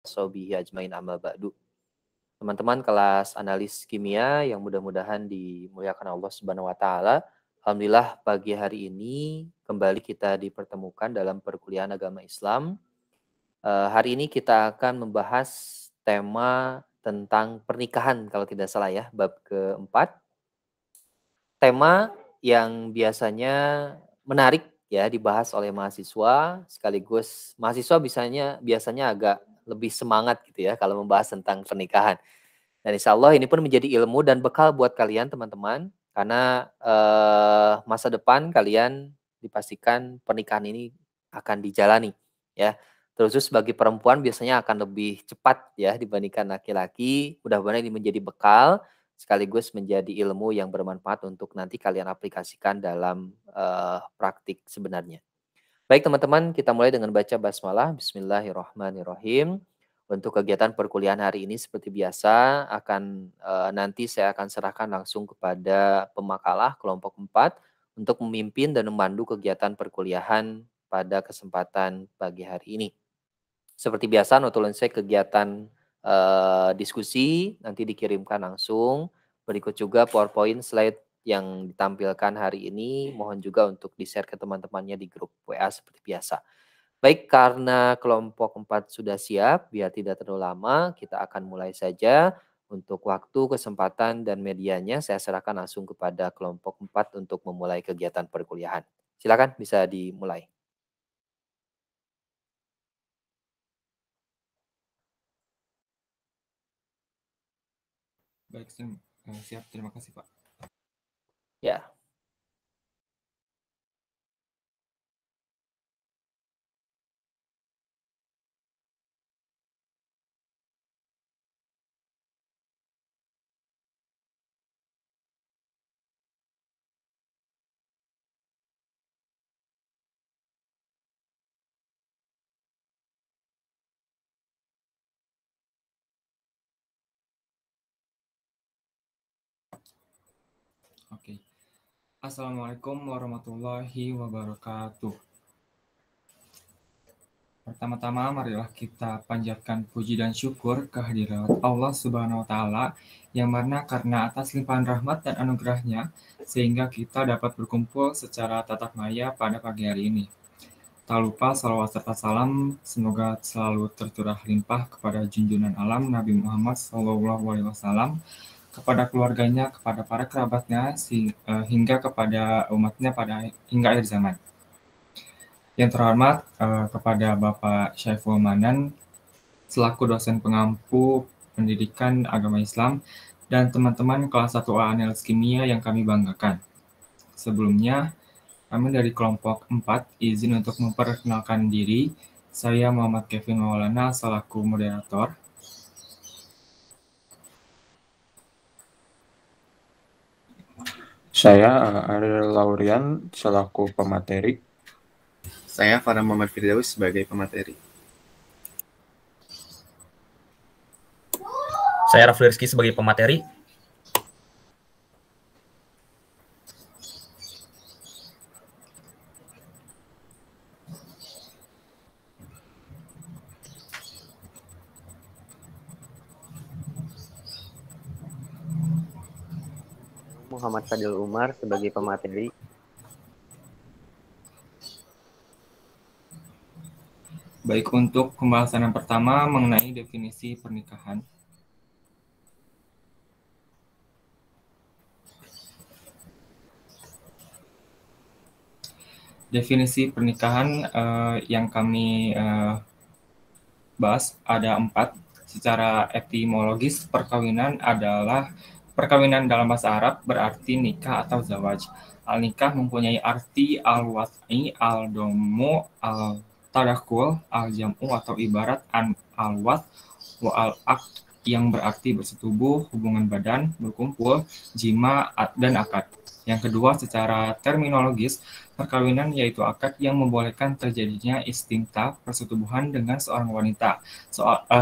Sobihi ajmain amma ba'du. Teman-teman kelas analis kimia yang mudah-mudahan dimuliakan Allah Subhanahu wa taala. Alhamdulillah pagi hari ini kembali kita dipertemukan dalam perkuliahan agama Islam. Hari ini kita akan membahas tema tentang pernikahan kalau tidak salah ya, bab keempat. Tema yang biasanya menarik ya dibahas oleh mahasiswa, sekaligus mahasiswa biasanya agak lebih semangat gitu ya kalau membahas tentang pernikahan. Dan insya Allah ini pun menjadi ilmu dan bekal buat kalian teman-teman, karena masa depan kalian dipastikan pernikahan ini akan dijalani ya. Terus bagi perempuan biasanya akan lebih cepat ya dibandingkan laki-laki. Mudah-mudahan ini menjadi bekal sekaligus menjadi ilmu yang bermanfaat untuk nanti kalian aplikasikan dalam praktik sebenarnya. Baik teman-teman, kita mulai dengan baca basmalah. Bismillahirrahmanirrahim. Untuk kegiatan perkuliahan hari ini seperti biasa nanti saya akan serahkan langsung kepada pemakalah kelompok 4 untuk memimpin dan memandu kegiatan perkuliahan pada kesempatan pagi hari ini. Seperti biasa notulense kegiatan diskusi nanti dikirimkan langsung. Berikut juga PowerPoint slide yang ditampilkan hari ini mohon juga untuk di-share ke teman-temannya di grup WA seperti biasa. Baik, karena kelompok 4 sudah siap, biar tidak terlalu lama, kita akan mulai saja. Untuk waktu, kesempatan, dan medianya saya serahkan langsung kepada kelompok 4 untuk memulai kegiatan perkuliahan. Silakan bisa dimulai. Baik, siap. Terima kasih, Pak. Ya. Oke. Assalamualaikum warahmatullahi wabarakatuh. Pertama-tama marilah kita panjatkan puji dan syukur kehadirat Allah Subhanahu wa taala yang mana karena atas limpahan rahmat dan anugerahnya sehingga kita dapat berkumpul secara tatap maya pada pagi hari ini. Tak lupa salawat serta salam semoga selalu tercurah limpah kepada junjungan alam Nabi Muhammad SAW, kepada keluarganya, kepada para kerabatnya, hingga kepada umatnya hingga akhir zaman. Yang terhormat kepada Bapak Syaiful Manan selaku dosen pengampu pendidikan agama Islam dan teman-teman kelas 1A Analis Kimia yang kami banggakan. Sebelumnya, kami dari kelompok 4 izin untuk memperkenalkan diri. Saya Muhammad Kevin Maulana selaku moderator. Saya Ariel Laurian selaku pemateri. Saya Farhan Muhammad Firdaus sebagai pemateri. Saya Rafli Rizky sebagai pemateri. Muhammad Fadil Umar sebagai pemateri. Baik, untuk pembahasan yang pertama mengenai definisi pernikahan. Definisi pernikahan yang kami bahas ada 4. Secara etimologis, perkawinan adalah perkawinan dalam bahasa Arab berarti nikah atau zawaj. Al-nikah mempunyai arti al-wat'i, al-domu, al-tadakul, al-jam'u atau ibarat al-wat wa al-aqd yang berarti bersetubuh, hubungan badan, berkumpul, jima, dan akad. Yang kedua, secara terminologis, perkawinan yaitu akad yang membolehkan terjadinya istimta persetubuhan dengan seorang wanita.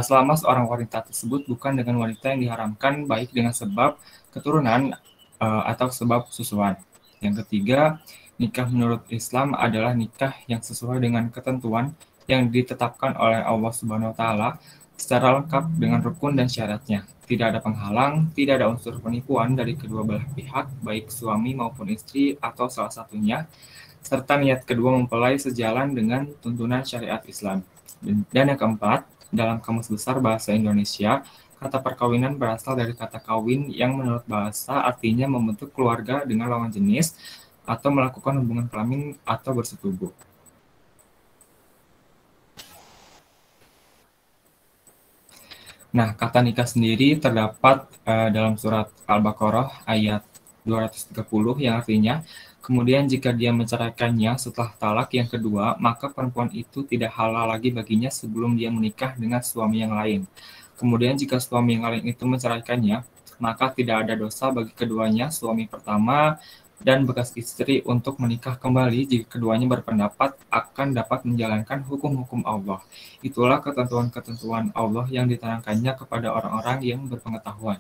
Selama seorang wanita tersebut bukan dengan wanita yang diharamkan baik dengan sebab keturunan atau sebab susuan. Yang ketiga, nikah menurut Islam adalah nikah yang sesuai dengan ketentuan yang ditetapkan oleh Allah Subhanahu wa taala secara lengkap dengan rukun dan syaratnya. Tidak ada penghalang, tidak ada unsur penipuan dari kedua belah pihak, baik suami maupun istri atau salah satunya, serta niat kedua mempelai sejalan dengan tuntunan syariat Islam. Dan yang keempat, dalam Kamus Besar Bahasa Indonesia, kata perkawinan berasal dari kata kawin yang menurut bahasa artinya membentuk keluarga dengan lawan jenis atau melakukan hubungan kelamin atau bersetubuh. Nah, kata nikah sendiri terdapat dalam surat Al-Baqarah ayat 230 yang artinya, kemudian jika dia menceraikannya setelah talak yang kedua, maka perempuan itu tidak halal lagi baginya sebelum dia menikah dengan suami yang lain. Kemudian jika suami yang lain itu menceraikannya, maka tidak ada dosa bagi keduanya, suami pertama dan bekas istri, untuk menikah kembali jika keduanya berpendapat akan dapat menjalankan hukum-hukum Allah. Itulah ketentuan-ketentuan Allah yang diterangkannya kepada orang-orang yang berpengetahuan.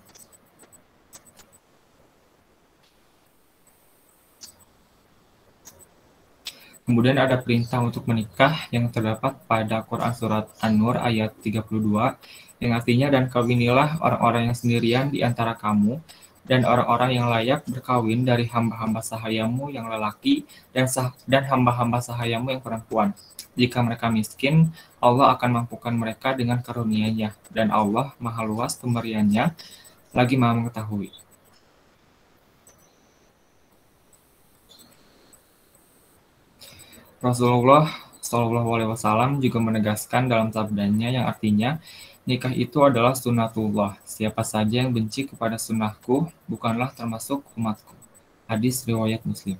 Kemudian ada perintah untuk menikah yang terdapat pada Quran Surat An-Nur ayat 32, yang artinya, dan kawinilah orang-orang yang sendirian di antara kamu, dan orang-orang yang layak berkawin dari hamba-hamba sahayamu yang lelaki, dan hamba-hamba sahayamu yang perempuan. Jika mereka miskin, Allah akan mampukan mereka dengan karunia-Nya, dan Allah Maha Luas pemberiannya, lagi Maha mengetahui. Rasulullah SAW juga menegaskan dalam sabdanya yang artinya, nikah itu adalah sunnatullah. Siapa saja yang benci kepada sunnahku, bukanlah termasuk umatku. Hadis riwayat Muslim.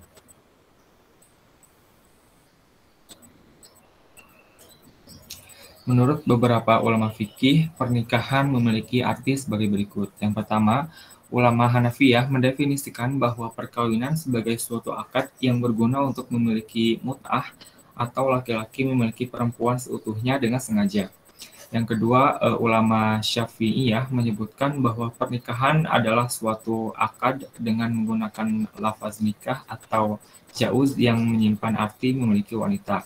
Menurut beberapa ulama fikih, pernikahan memiliki arti sebagai berikut. Yang pertama, ulama Hanafiyah mendefinisikan bahwa perkawinan sebagai suatu akad yang berguna untuk memiliki mut'ah atau laki-laki memiliki perempuan seutuhnya dengan sengaja. Yang kedua, ulama Syafi'iyah menyebutkan bahwa pernikahan adalah suatu akad dengan menggunakan lafaz nikah atau jauz yang menyimpan arti memiliki wanita.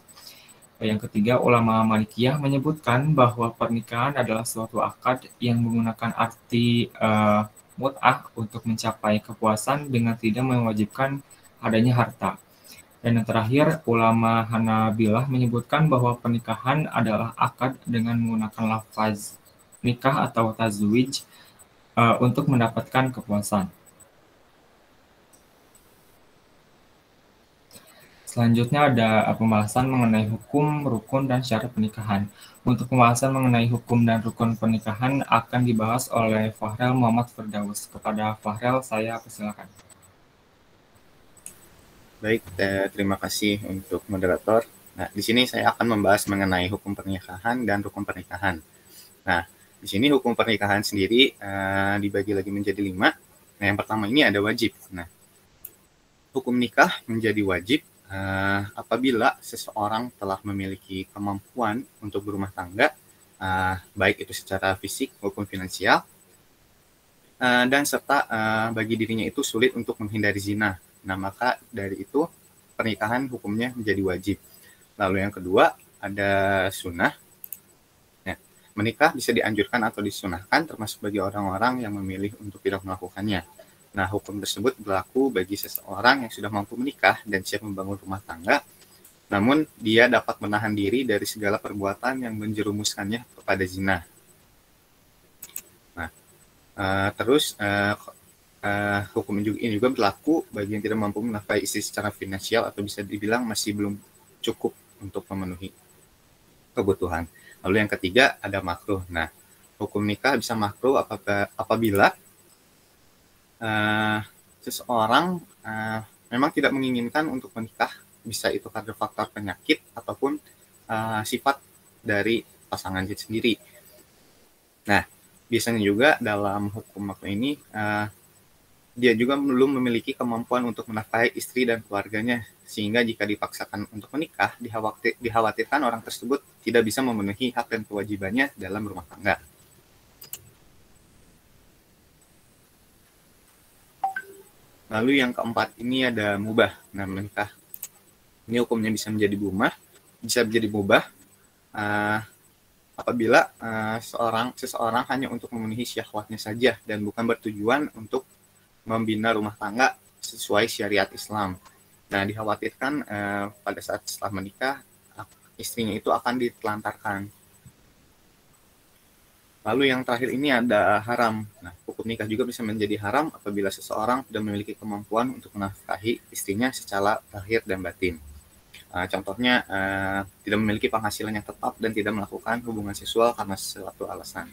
Yang ketiga, ulama Malikiyah menyebutkan bahwa pernikahan adalah suatu akad yang menggunakan arti mut'ah untuk mencapai kepuasan dengan tidak mewajibkan adanya harta. Dan yang terakhir, ulama Hanabilah menyebutkan bahwa pernikahan adalah akad dengan menggunakan lafaz nikah atau tazwij untuk mendapatkan kepuasan. Selanjutnya ada pembahasan mengenai hukum, rukun, dan syarat pernikahan. Untuk pembahasan mengenai hukum dan rukun pernikahan akan dibahas oleh Fahrel Muhammad Firdaus. Kepada Fahrel, saya persilakan. Baik, terima kasih untuk moderator. Nah, di sini saya akan membahas mengenai hukum pernikahan dan rukun pernikahan. Nah, di sini hukum pernikahan sendiri dibagi lagi menjadi 5. Nah, yang pertama ini ada wajib. Nah, hukum nikah menjadi wajib apabila seseorang telah memiliki kemampuan untuk berumah tangga, baik itu secara fisik maupun finansial, dan serta bagi dirinya itu sulit untuk menghindari zina. Nah, maka dari itu pernikahan hukumnya menjadi wajib. Lalu yang kedua ada sunnah. Ya, menikah bisa dianjurkan atau disunahkan termasuk bagi orang-orang yang memilih untuk tidak melakukannya. Nah, hukum tersebut berlaku bagi seseorang yang sudah mampu menikah dan siap membangun rumah tangga, namun dia dapat menahan diri dari segala perbuatan yang menjerumuskannya kepada zina. Nah, terus hukum ini juga berlaku bagi yang tidak mampu menafkahi istri secara finansial atau bisa dibilang masih belum cukup untuk memenuhi kebutuhan. Lalu yang ketiga ada makruh. Nah, hukum nikah bisa makruh apabila seseorang memang tidak menginginkan untuk menikah, bisa itu karena faktor penyakit ataupun sifat dari pasangan sendiri. Nah, biasanya juga dalam hukum makruh ini dia juga belum memiliki kemampuan untuk menafkahi istri dan keluarganya, sehingga jika dipaksakan untuk menikah, dikhawatirkan orang tersebut tidak bisa memenuhi hak dan kewajibannya dalam rumah tangga. Lalu yang keempat ini ada mubah. Nah, menikah ini hukumnya bisa menjadi mubah apabila seseorang hanya untuk memenuhi syahwatnya saja dan bukan bertujuan untuk membina rumah tangga sesuai syariat Islam. Nah, dikhawatirkan pada saat setelah menikah istrinya itu akan ditelantarkan. Lalu yang terakhir ini ada haram. Nah, hukum nikah juga bisa menjadi haram apabila seseorang tidak memiliki kemampuan untuk menafkahi istrinya secara lahir dan batin. Contohnya tidak memiliki penghasilan yang tetap dan tidak melakukan hubungan seksual karena sesuatu alasan.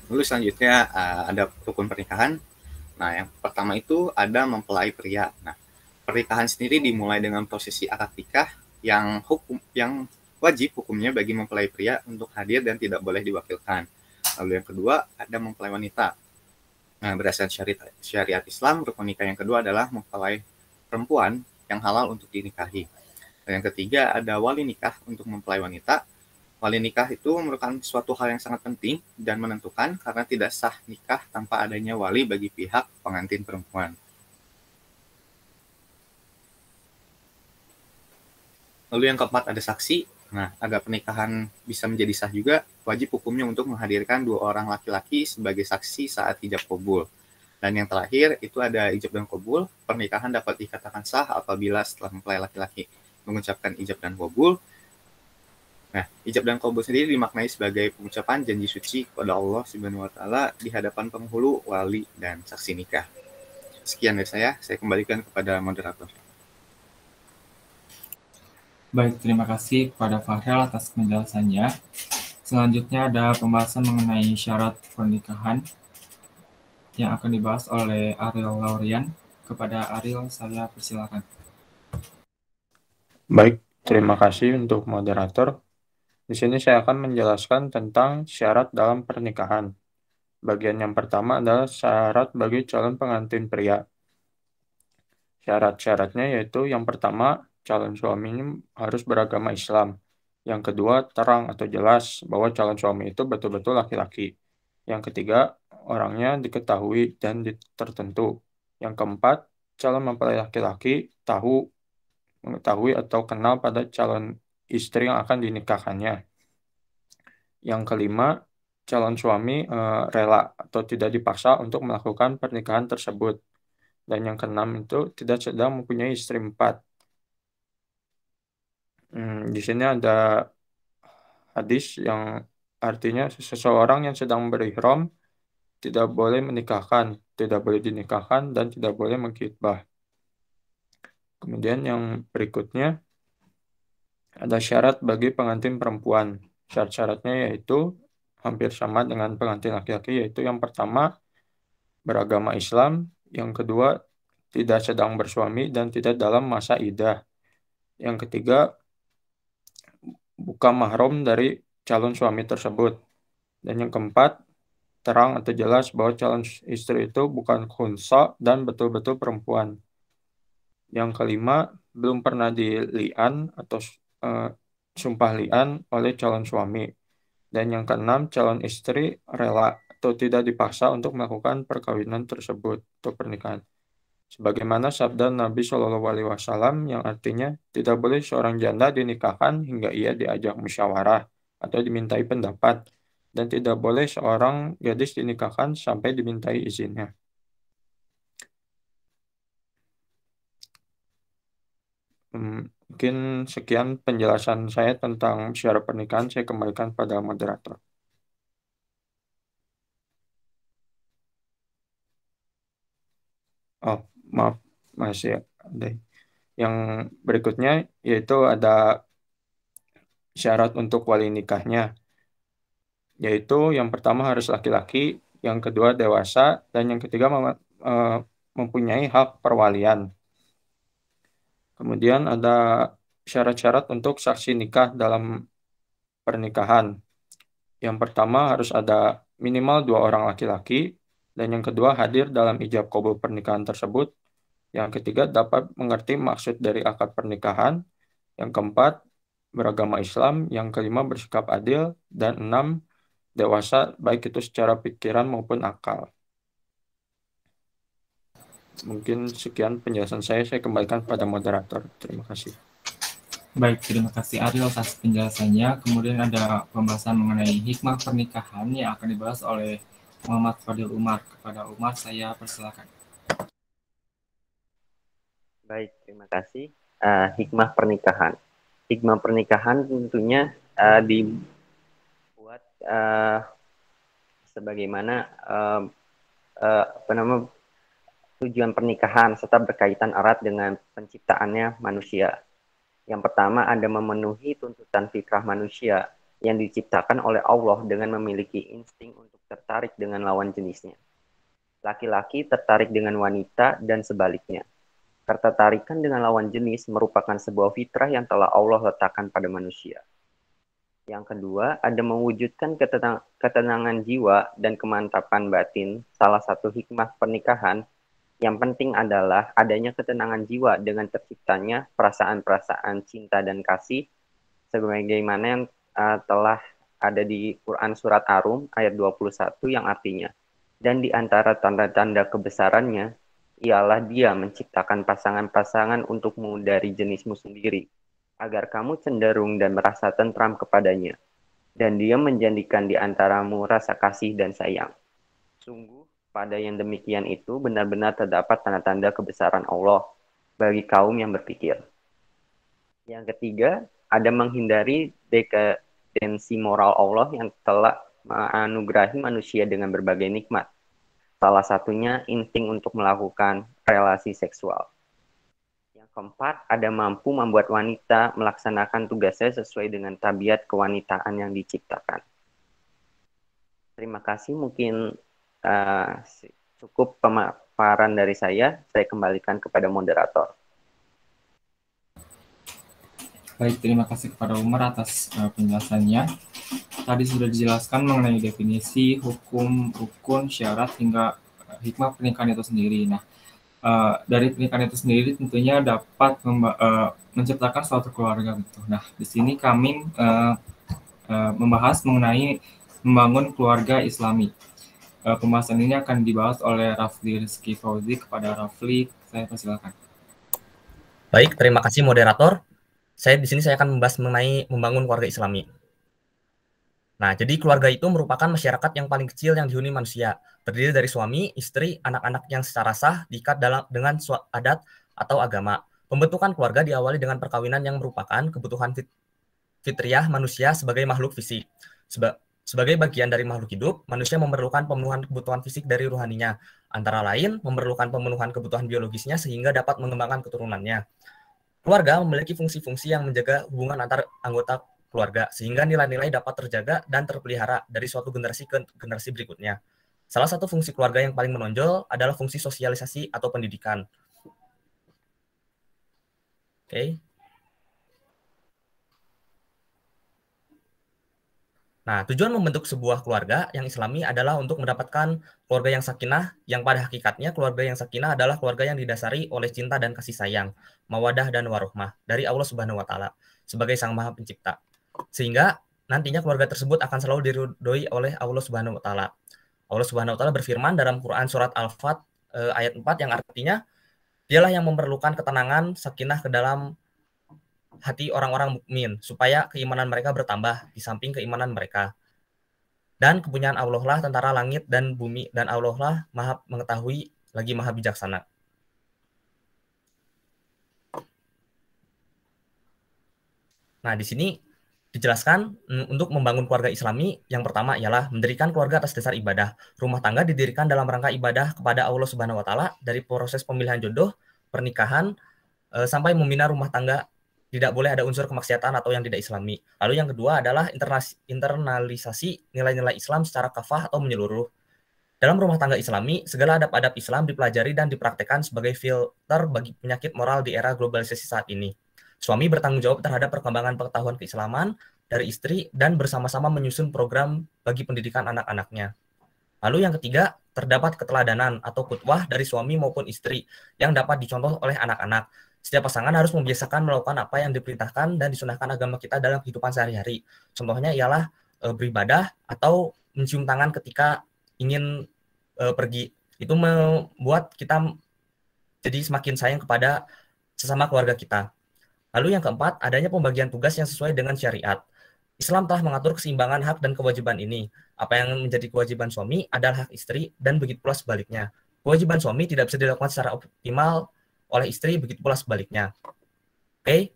Lalu selanjutnya ada rukun pernikahan. Nah, yang pertama itu ada mempelai pria. Nah, pernikahan sendiri dimulai dengan prosesi akad nikah yang wajib hukumnya bagi mempelai pria untuk hadir dan tidak boleh diwakilkan. Lalu yang kedua ada mempelai wanita. Nah, berdasarkan syariat Islam, rukun nikah yang kedua adalah mempelai perempuan yang halal untuk dinikahi. Dan yang ketiga ada wali nikah untuk mempelai wanita. Wali nikah itu merupakan suatu hal yang sangat penting dan menentukan karena tidak sah nikah tanpa adanya wali bagi pihak pengantin perempuan. Lalu yang keempat ada saksi. Nah, agar pernikahan bisa menjadi sah juga, wajib hukumnya untuk menghadirkan 2 orang laki-laki sebagai saksi saat ijab qabul. Dan yang terakhir itu ada ijab dan qabul. Pernikahan dapat dikatakan sah apabila setelah mempelai laki-laki mengucapkan ijab dan qabul. Nah, ijab dan qabul sendiri dimaknai sebagai pengucapan janji suci kepada Allah Subhanahu wa taala di hadapan penghulu, wali, dan saksi nikah. Sekian dari saya kembalikan kepada moderator. Baik, terima kasih kepada Farel atas penjelasannya. Selanjutnya ada pembahasan mengenai syarat pernikahan yang akan dibahas oleh Ariel Laurian. Kepada Ariel, saya persilakan. Baik, terima kasih untuk moderator. Di sini saya akan menjelaskan tentang syarat dalam pernikahan. Bagian yang pertama adalah syarat bagi calon pengantin pria. Syarat-syaratnya yaitu yang pertama, calon suaminya harus beragama Islam. Yang kedua, terang atau jelas bahwa calon suami itu betul-betul laki-laki. Yang ketiga, orangnya diketahui dan tertentu. Yang keempat, calon mempelai laki-laki mengetahui atau kenal pada calon istri yang akan dinikahkannya. Yang kelima, calon suami rela atau tidak dipaksa untuk melakukan pernikahan tersebut. Dan yang keenam itu tidak sedang mempunyai istri 4. Di sini ada hadis yang artinya seseorang yang sedang berihram tidak boleh menikahkan, tidak boleh dinikahkan, dan tidak boleh mengkhitbah. Kemudian yang berikutnya ada syarat bagi pengantin perempuan. Syarat-syaratnya yaitu hampir sama dengan pengantin laki-laki, yaitu yang pertama beragama Islam, yang kedua tidak sedang bersuami dan tidak dalam masa iddah. Yang ketiga bukan mahram dari calon suami tersebut. Dan yang keempat terang atau jelas bahwa calon istri itu bukan khunsa dan betul-betul perempuan. Yang kelima belum pernah dili'an atau sumpah li'an oleh calon suami. Dan yang keenam calon istri rela atau tidak dipaksa untuk melakukan perkawinan tersebut atau pernikahan. Sebagaimana sabda Nabi Shallallahu Alaihi Wasallam yang artinya tidak boleh seorang janda dinikahkan hingga ia diajak musyawarah atau dimintai pendapat, dan tidak boleh seorang gadis dinikahkan sampai dimintai izinnya. Mungkin sekian penjelasan saya tentang syarat pernikahan. Saya kembalikan pada moderator. Oh, maaf, masih ada. Yang berikutnya yaitu ada syarat untuk wali nikahnya, yaitu yang pertama harus laki-laki, yang kedua dewasa, dan yang ketiga mempunyai hak perwalian. Kemudian ada syarat-syarat untuk saksi nikah dalam pernikahan. Yang pertama harus ada minimal 2 orang laki-laki, dan yang kedua hadir dalam ijab qabul pernikahan tersebut. Yang ketiga dapat mengerti maksud dari akad pernikahan. Yang keempat beragama Islam. Yang kelima bersikap adil. Dan 6 dewasa baik itu secara pikiran maupun akal. Mungkin sekian penjelasan saya kembalikan kepada moderator. Terima kasih. Baik, terima kasih Ariel atas penjelasannya. Kemudian ada pembahasan mengenai hikmah pernikahan yang akan dibahas oleh Muhammad Fadil Umar. Kepada Umar, saya persilakan. Baik, terima kasih. Hikmah pernikahan. Hikmah pernikahan tentunya dibuat sebagaimana tujuan pernikahan serta berkaitan erat dengan penciptaannya manusia. Yang pertama, ada memenuhi tuntutan fitrah manusia yang diciptakan oleh Allah dengan memiliki insting untuk tertarik dengan lawan jenisnya. Laki-laki tertarik dengan wanita dan sebaliknya. Ketertarikan dengan lawan jenis merupakan sebuah fitrah yang telah Allah letakkan pada manusia. Yang kedua, ada mewujudkan ketenangan jiwa dan kemantapan batin. Salah satu hikmah pernikahan yang penting adalah adanya ketenangan jiwa dengan terciptanya perasaan-perasaan cinta dan kasih, sebagaimana yang telah ada di Quran Surat Ar-Rum ayat 21 yang artinya, dan di antara tanda-tanda kebesarannya, ialah Dia menciptakan pasangan-pasangan untukmu dari jenismu sendiri, agar kamu cenderung dan merasa tentram kepadanya, dan Dia menjadikan di antaramu rasa kasih dan sayang. Sungguh, pada yang demikian itu benar-benar terdapat tanda-tanda kebesaran Allah bagi kaum yang berpikir. Yang ketiga, ada menghindari dekadensi moral Allah yang telah menganugerahi manusia dengan berbagai nikmat. Salah satunya insting untuk melakukan relasi seksual. Yang keempat, ada mampu membuat wanita melaksanakan tugasnya sesuai dengan tabiat kewanitaan yang diciptakan. Terima kasih, mungkin cukup pemaparan dari saya kembalikan kepada moderator. Baik, terima kasih kepada Umar atas penjelasannya. Tadi sudah dijelaskan mengenai definisi, hukum, rukun, syarat, hingga hikmah pernikahan itu sendiri. Nah, dari pernikahan itu sendiri tentunya dapat menciptakan suatu keluarga. Gitu. Nah, di sini kami membahas mengenai membangun keluarga Islami. Pembahasan ini akan dibahas oleh Rafli Rizky Fauzi. Kepada Rafli, saya persilakan. Baik, terima kasih moderator. Di sini saya akan membahas mengenai membangun keluarga Islami. Nah, jadi keluarga itu merupakan masyarakat yang paling kecil yang dihuni manusia, terdiri dari suami, istri, anak-anak yang secara sah diikat dengan adat atau agama. Pembentukan keluarga diawali dengan perkawinan yang merupakan kebutuhan fitriah manusia sebagai makhluk fisik. Sebagai bagian dari makhluk hidup, manusia memerlukan pemenuhan kebutuhan fisik dari ruhaninya, antara lain memerlukan pemenuhan kebutuhan biologisnya sehingga dapat mengembangkan keturunannya. Keluarga memiliki fungsi-fungsi yang menjaga hubungan antar anggota keluarga, sehingga nilai-nilai dapat terjaga dan terpelihara dari suatu generasi ke generasi berikutnya. Salah satu fungsi keluarga yang paling menonjol adalah fungsi sosialisasi atau pendidikan. Oke. Nah, tujuan membentuk sebuah keluarga yang Islami adalah untuk mendapatkan keluarga yang sakinah, yang pada hakikatnya keluarga yang sakinah adalah keluarga yang didasari oleh cinta dan kasih sayang, mawadah dan warohmah dari Allah Subhanahu wa Ta'ala sebagai Sang Maha Pencipta. Sehingga nantinya keluarga tersebut akan selalu diridhoi oleh Allah Subhanahu wa Ta'ala. Allah Subhanahu wa Ta'ala berfirman dalam Quran surat Al-Fat ayat 4 yang artinya, Dialah yang memerlukan ketenangan, sakinah ke dalam hati orang-orang mukmin supaya keimanan mereka bertambah di samping keimanan mereka. Dan kepunyaan Allah lah tentara langit dan bumi, dan Allah lah Maha mengetahui lagi Maha bijaksana. Nah, di sini dijelaskan untuk membangun keluarga Islami, yang pertama ialah mendirikan keluarga atas dasar ibadah. Rumah tangga didirikan dalam rangka ibadah kepada Allah Subhanahu wa Ta'ala dari proses pemilihan jodoh, pernikahan, sampai membina rumah tangga. Tidak boleh ada unsur kemaksiatan atau yang tidak Islami. Lalu yang kedua adalah internalisasi nilai-nilai Islam secara kafah atau menyeluruh. Dalam rumah tangga Islami, segala adab-adab Islam dipelajari dan dipraktekkan sebagai filter bagi penyakit moral di era globalisasi saat ini. Suami bertanggung jawab terhadap perkembangan pengetahuan keislaman dari istri dan bersama-sama menyusun program bagi pendidikan anak-anaknya. Lalu yang ketiga, terdapat keteladanan atau qudwah dari suami maupun istri yang dapat dicontoh oleh anak-anak. Setiap pasangan harus membiasakan melakukan apa yang diperintahkan dan disunahkan agama kita dalam kehidupan sehari-hari. Contohnya ialah beribadah atau mencium tangan ketika ingin pergi. Itu membuat kita jadi semakin sayang kepada sesama keluarga kita. Lalu yang keempat, adanya pembagian tugas yang sesuai dengan syariat. Islam telah mengatur keseimbangan hak dan kewajiban ini. Apa yang menjadi kewajiban suami adalah hak istri, dan begitu pula sebaliknya. Kewajiban suami tidak bisa dilakukan secara optimal oleh istri, begitu pula sebaliknya. Oke?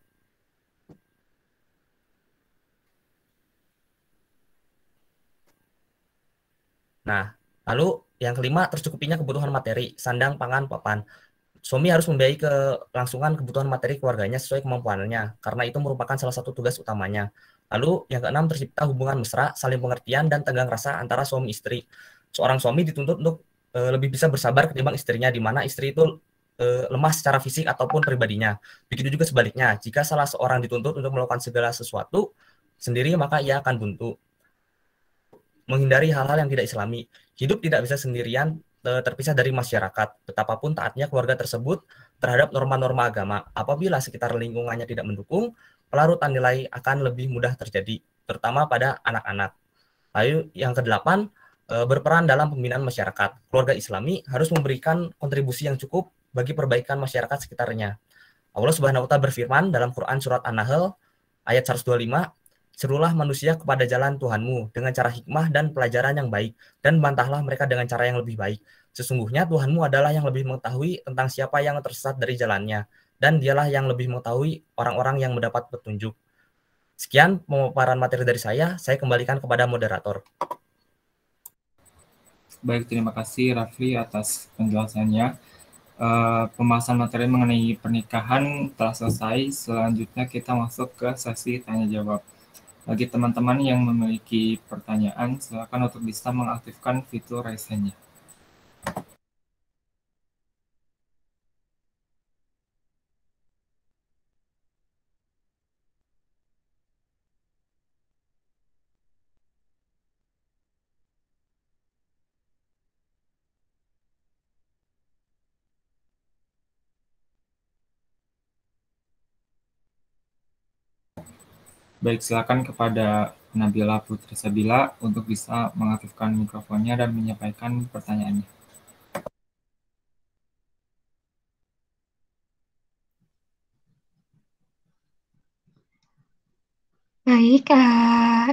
Nah, lalu yang kelima, tercukupinya kebutuhan materi, sandang, pangan, papan. Suami harus membiayai kelangsungan kebutuhan materi keluarganya sesuai kemampuannya, karena itu merupakan salah satu tugas utamanya. Lalu yang keenam, tercipta hubungan mesra, saling pengertian, dan tenggang rasa antara suami istri. Seorang suami dituntut untuk lebih bisa bersabar ketimbang istrinya, di mana istri itu lemah secara fisik ataupun pribadinya. Begitu juga sebaliknya, jika salah seorang dituntut untuk melakukan segala sesuatu sendiri, maka ia akan buntu. Menghindari hal-hal yang tidak islami. Hidup tidak bisa sendirian, terpisah dari masyarakat, betapapun taatnya keluarga tersebut terhadap norma-norma agama. Apabila sekitar lingkungannya tidak mendukung, pelarutan nilai akan lebih mudah terjadi, terutama pada anak-anak. Lalu yang kedelapan, berperan dalam pembinaan masyarakat. Keluarga Islami harus memberikan kontribusi yang cukup bagi perbaikan masyarakat sekitarnya. Allah Subhanahu wa taala berfirman dalam Quran surat An-Nahl ayat 125, serulah manusia kepada jalan Tuhanmu dengan cara hikmah dan pelajaran yang baik, dan bantahlah mereka dengan cara yang lebih baik. Sesungguhnya Tuhanmu adalah yang lebih mengetahui tentang siapa yang tersesat dari jalannya, dan dialah yang lebih mengetahui orang-orang yang mendapat petunjuk. Sekian pemaparan materi dari saya kembalikan kepada moderator. Baik, terima kasih Rafli atas penjelasannya. Pembahasan materi mengenai pernikahan telah selesai. Selanjutnya kita masuk ke sesi tanya jawab. Bagi teman-teman yang memiliki pertanyaan, silakan untuk bisa mengaktifkan fitur raise hand-nya. Baik, silakan kepada Nabila Putri Sabila untuk bisa mengaktifkan mikrofonnya dan menyampaikan pertanyaannya. Baik,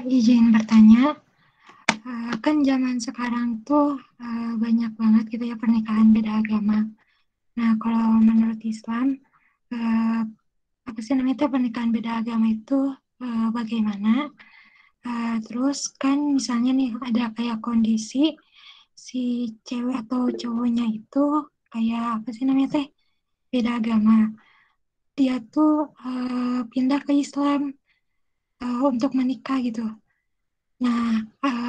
izin bertanya. Kan zaman sekarang tuh banyak banget gitu ya pernikahan beda agama. Nah, kalau menurut Islam, apa sih namanya itu pernikahan beda agama itu bagaimana? Terus kan misalnya nih ada kayak kondisi si cewek atau cowoknya itu kayak apa sih namanya teh beda agama. Dia tuh pindah ke Islam untuk menikah gitu. Nah,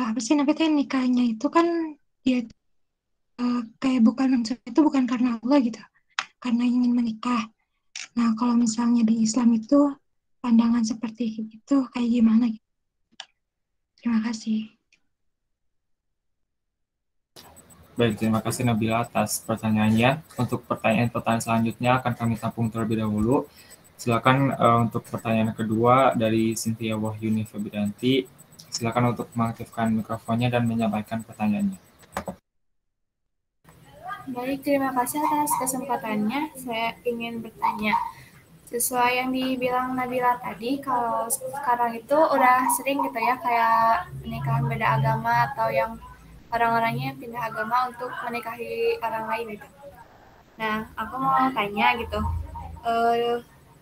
apa sih namanya teh nikahnya itu kan dia kayak bukan itu bukan karena Allah gitu, karena ingin menikah. Nah, kalau misalnya di Islam itu pandangan seperti itu kayak gimana? Terima kasih. Baik, terima kasih Nabila atas pertanyaannya. Untuk pertanyaan selanjutnya akan kami tampung terlebih dahulu. Silakan untuk pertanyaan kedua dari Cynthia Wahyuni Febrianti. Silakan untuk mengaktifkan mikrofonnya dan menyampaikan pertanyaannya. Baik, terima kasih atas kesempatannya. Saya ingin bertanya, sesuai yang dibilang Nabila tadi, kalau sekarang itu udah sering gitu ya, kayak pernikahan beda agama atau yang orang-orangnya pindah agama untuk menikahi orang lain gitu. Nah, aku mau tanya gitu,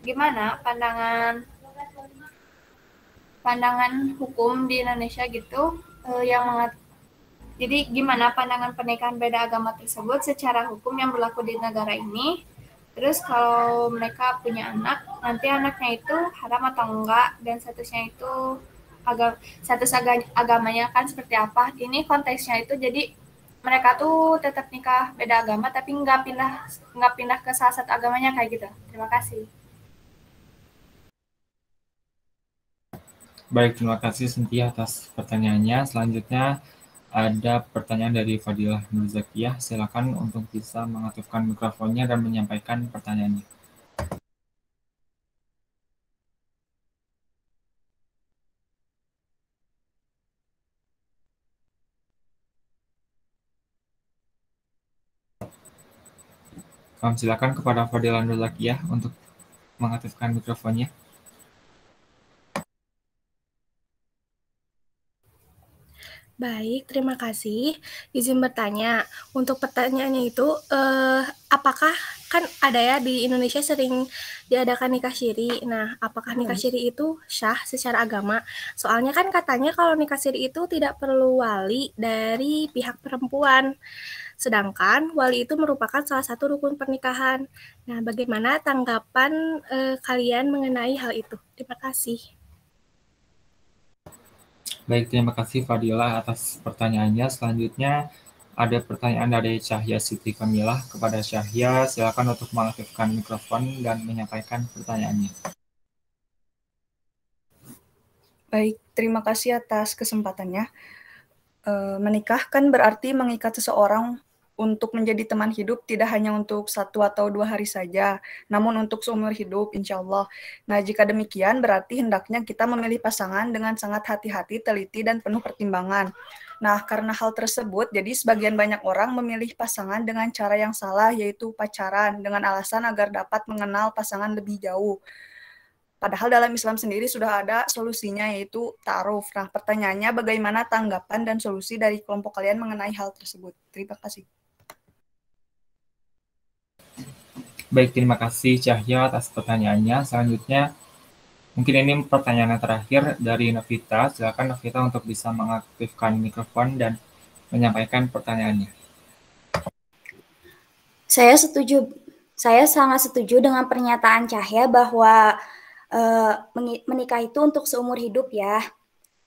gimana pandangan hukum di Indonesia gitu yang jadi gimana pandangan pernikahan beda agama tersebut secara hukum yang berlaku di negara ini? Terus kalau mereka punya anak, nanti anaknya itu haram atau enggak, dan statusnya itu status agamanya kan seperti apa? Ini konteksnya itu jadi mereka tuh tetap nikah beda agama tapi nggak pindah ke salah satu agamanya kayak gitu. Terima kasih. Baik, terima kasih Cynthia atas pertanyaannya. Selanjutnya ada pertanyaan dari Fadilah Nurzakiyah. Silakan untuk bisa mengaktifkan mikrofonnya dan menyampaikan pertanyaannya. Silakan kepada Fadila Nurlakiyah untuk mengaktifkan mikrofonnya. Baik, terima kasih. Izin bertanya, untuk pertanyaannya itu, apakah kan ada ya di Indonesia sering diadakan nikah syiri. Nah, apakah nikah syiri itu syah secara agama? Soalnya kan katanya kalau nikah syiri itu tidak perlu wali dari pihak perempuan. Sedangkan wali itu merupakan salah satu rukun pernikahan. Nah, bagaimana tanggapan kalian mengenai hal itu? Terima kasih. Baik, terima kasih Fadila atas pertanyaannya. Selanjutnya ada pertanyaan dari Syahya Siti Kamilah kepada Syahya. Silakan untuk mengaktifkan mikrofon dan menyampaikan pertanyaannya. Baik, terima kasih atas kesempatannya. Menikah kan berarti mengikat seseorang untuk menjadi teman hidup tidak hanya untuk 1 atau 2 hari saja, namun untuk seumur hidup, insya Allah. Nah, jika demikian berarti hendaknya kita memilih pasangan dengan sangat hati-hati, teliti, dan penuh pertimbangan. Nah, karena hal tersebut, jadi sebagian banyak orang memilih pasangan dengan cara yang salah, yaitu pacaran, dengan alasan agar dapat mengenal pasangan lebih jauh. Padahal dalam Islam sendiri sudah ada solusinya, yaitu ta'aruf. Nah, pertanyaannya bagaimana tanggapan dan solusi dari kelompok kalian mengenai hal tersebut? Terima kasih. Baik, terima kasih Cahya atas pertanyaannya. Selanjutnya, mungkin ini pertanyaan yang terakhir dari Novita. Silakan Novita untuk bisa mengaktifkan mikrofon dan menyampaikan pertanyaannya. Saya sangat setuju dengan pernyataan Cahya bahwa menikah itu untuk seumur hidup ya.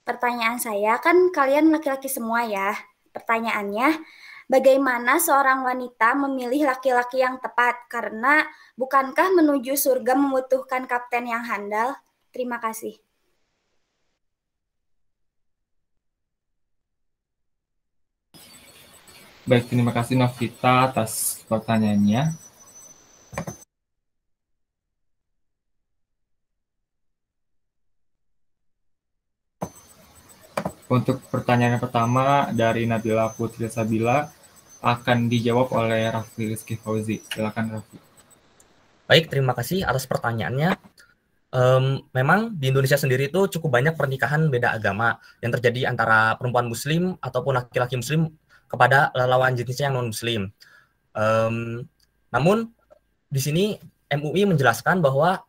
Pertanyaan saya, kan kalian laki-laki semua ya. Pertanyaannya, bagaimana seorang wanita memilih laki-laki yang tepat? Karena bukankah menuju surga membutuhkan kapten yang handal? Terima kasih. Baik, terima kasih Novita atas pertanyaannya. Untuk pertanyaan yang pertama dari Nabila Putri Sabila akan dijawab oleh Raffi Rizky Fauzi. Silakan Raffi. Baik, terima kasih atas pertanyaannya. Memang di Indonesia sendiri itu cukup banyak pernikahan beda agama yang terjadi antara perempuan muslim ataupun laki-laki muslim kepada lawan jenisnya yang non-muslim. Namun di sini MUI menjelaskan bahwa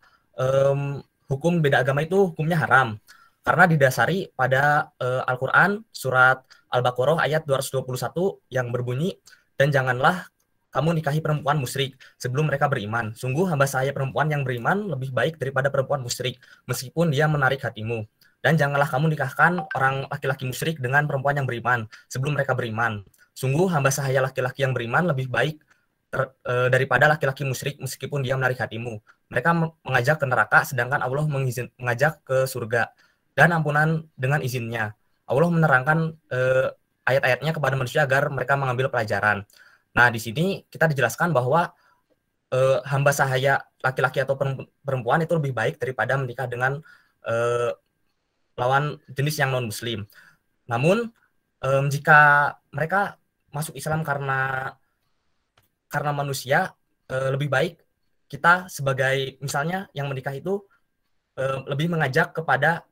hukum beda agama itu hukumnya haram karena didasari pada Al-Quran surat Al-Baqarah ayat 221 yang berbunyi, dan janganlah kamu nikahi perempuan musyrik sebelum mereka beriman. Sungguh hamba saya perempuan yang beriman lebih baik daripada perempuan musyrik, meskipun dia menarik hatimu. Dan janganlah kamu nikahkan orang laki-laki musyrik dengan perempuan yang beriman sebelum mereka beriman. Sungguh hamba saya laki-laki yang beriman lebih baik daripada laki-laki musyrik meskipun dia menarik hatimu. Mereka mengajak ke neraka, sedangkan Allah mengajak ke surga dan ampunan dengan izinnya. Allah menerangkan ayat-ayatnya kepada manusia agar mereka mengambil pelajaran. Nah, di sini kita dijelaskan bahwa hamba sahaya laki-laki atau perempuan itu lebih baik daripada menikah dengan lawan jenis yang non-muslim. Namun, jika mereka masuk Islam karena manusia, lebih baik kita sebagai misalnya yang menikah itu lebih mengajak kepada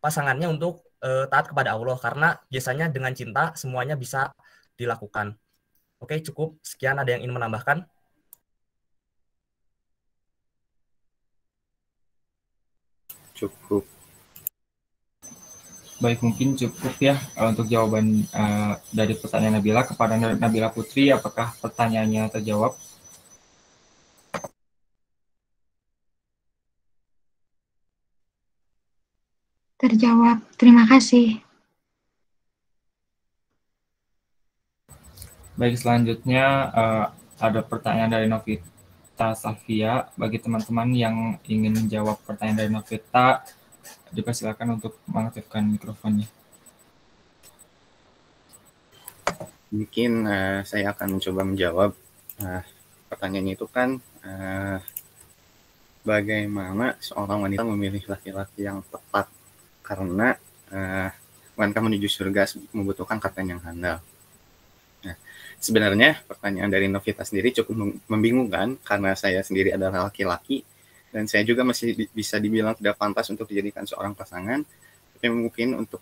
pasangannya untuk taat kepada Allah, karena biasanya dengan cinta semuanya bisa dilakukan. Oke, cukup. Sekian, ada yang ingin menambahkan? Cukup. Baik, mungkin cukup ya untuk jawaban dari pertanyaan Nabila. Kepada Nabila Putri, apakah pertanyaannya terjawab? Terjawab. Terima kasih. Baik, selanjutnya ada pertanyaan dari Novita Safia. Bagi teman-teman yang ingin menjawab pertanyaan dari Novita, dipersilakan untuk mengaktifkan mikrofonnya. Mungkin saya akan mencoba menjawab. Pertanyaannya itu kan bagaimana seorang wanita memilih laki-laki yang tepat, karena bukankah menuju surga membutuhkan kapten yang handal. Nah, sebenarnya pertanyaan dari Novita sendiri cukup membingungkan karena saya sendiri adalah laki-laki dan saya juga masih bisa dibilang tidak pantas untuk dijadikan seorang pasangan. Tapi mungkin untuk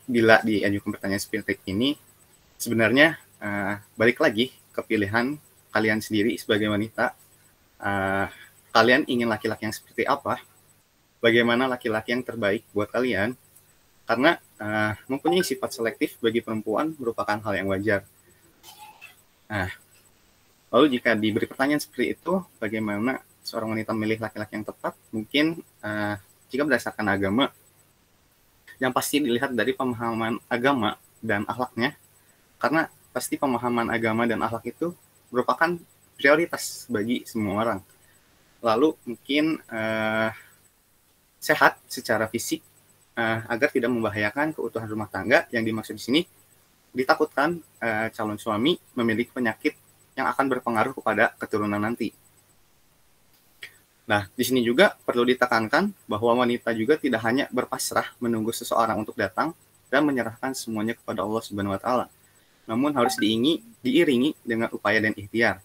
bila diajukan pertanyaan seperti ini, sebenarnya balik lagi ke pilihan kalian sendiri sebagai wanita. Kalian ingin laki-laki yang seperti apa? Bagaimana laki-laki yang terbaik buat kalian? Karena mempunyai sifat selektif bagi perempuan merupakan hal yang wajar. Nah, lalu jika diberi pertanyaan seperti itu, bagaimana seorang wanita memilih laki-laki yang tepat? Mungkin jika berdasarkan agama, yang pasti dilihat dari pemahaman agama dan akhlaknya, karena pasti pemahaman agama dan akhlak itu merupakan prioritas bagi semua orang. Lalu mungkin sehat secara fisik agar tidak membahayakan keutuhan rumah tangga. Yang dimaksud di sini ditakutkan calon suami memiliki penyakit yang akan berpengaruh kepada keturunan nanti. Nah, di sini juga perlu ditekankan bahwa wanita juga tidak hanya berpasrah menunggu seseorang untuk datang dan menyerahkan semuanya kepada Allah Subhanahu wa taala. Namun harus diiringi dengan upaya dan ikhtiar.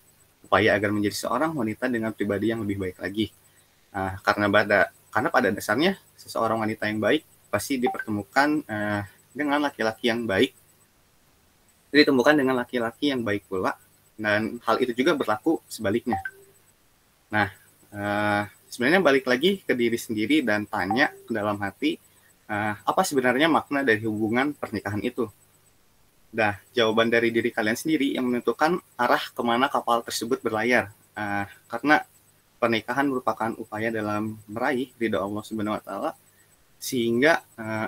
Upaya agar menjadi seorang wanita dengan pribadi yang lebih baik lagi. Karena pada dasarnya seseorang wanita yang baik pasti dipertemukan dengan laki-laki yang baik. Ditemukan dengan laki-laki yang baik pula. Dan hal itu juga berlaku sebaliknya. Nah, sebenarnya balik lagi ke diri sendiri dan tanya ke dalam hati, apa sebenarnya makna dari hubungan pernikahan itu? Nah, jawaban dari diri kalian sendiri yang menentukan arah kemana kapal tersebut berlayar. Karena pernikahan merupakan upaya dalam meraih ridha Allah Subhanahu wa taala, sehingga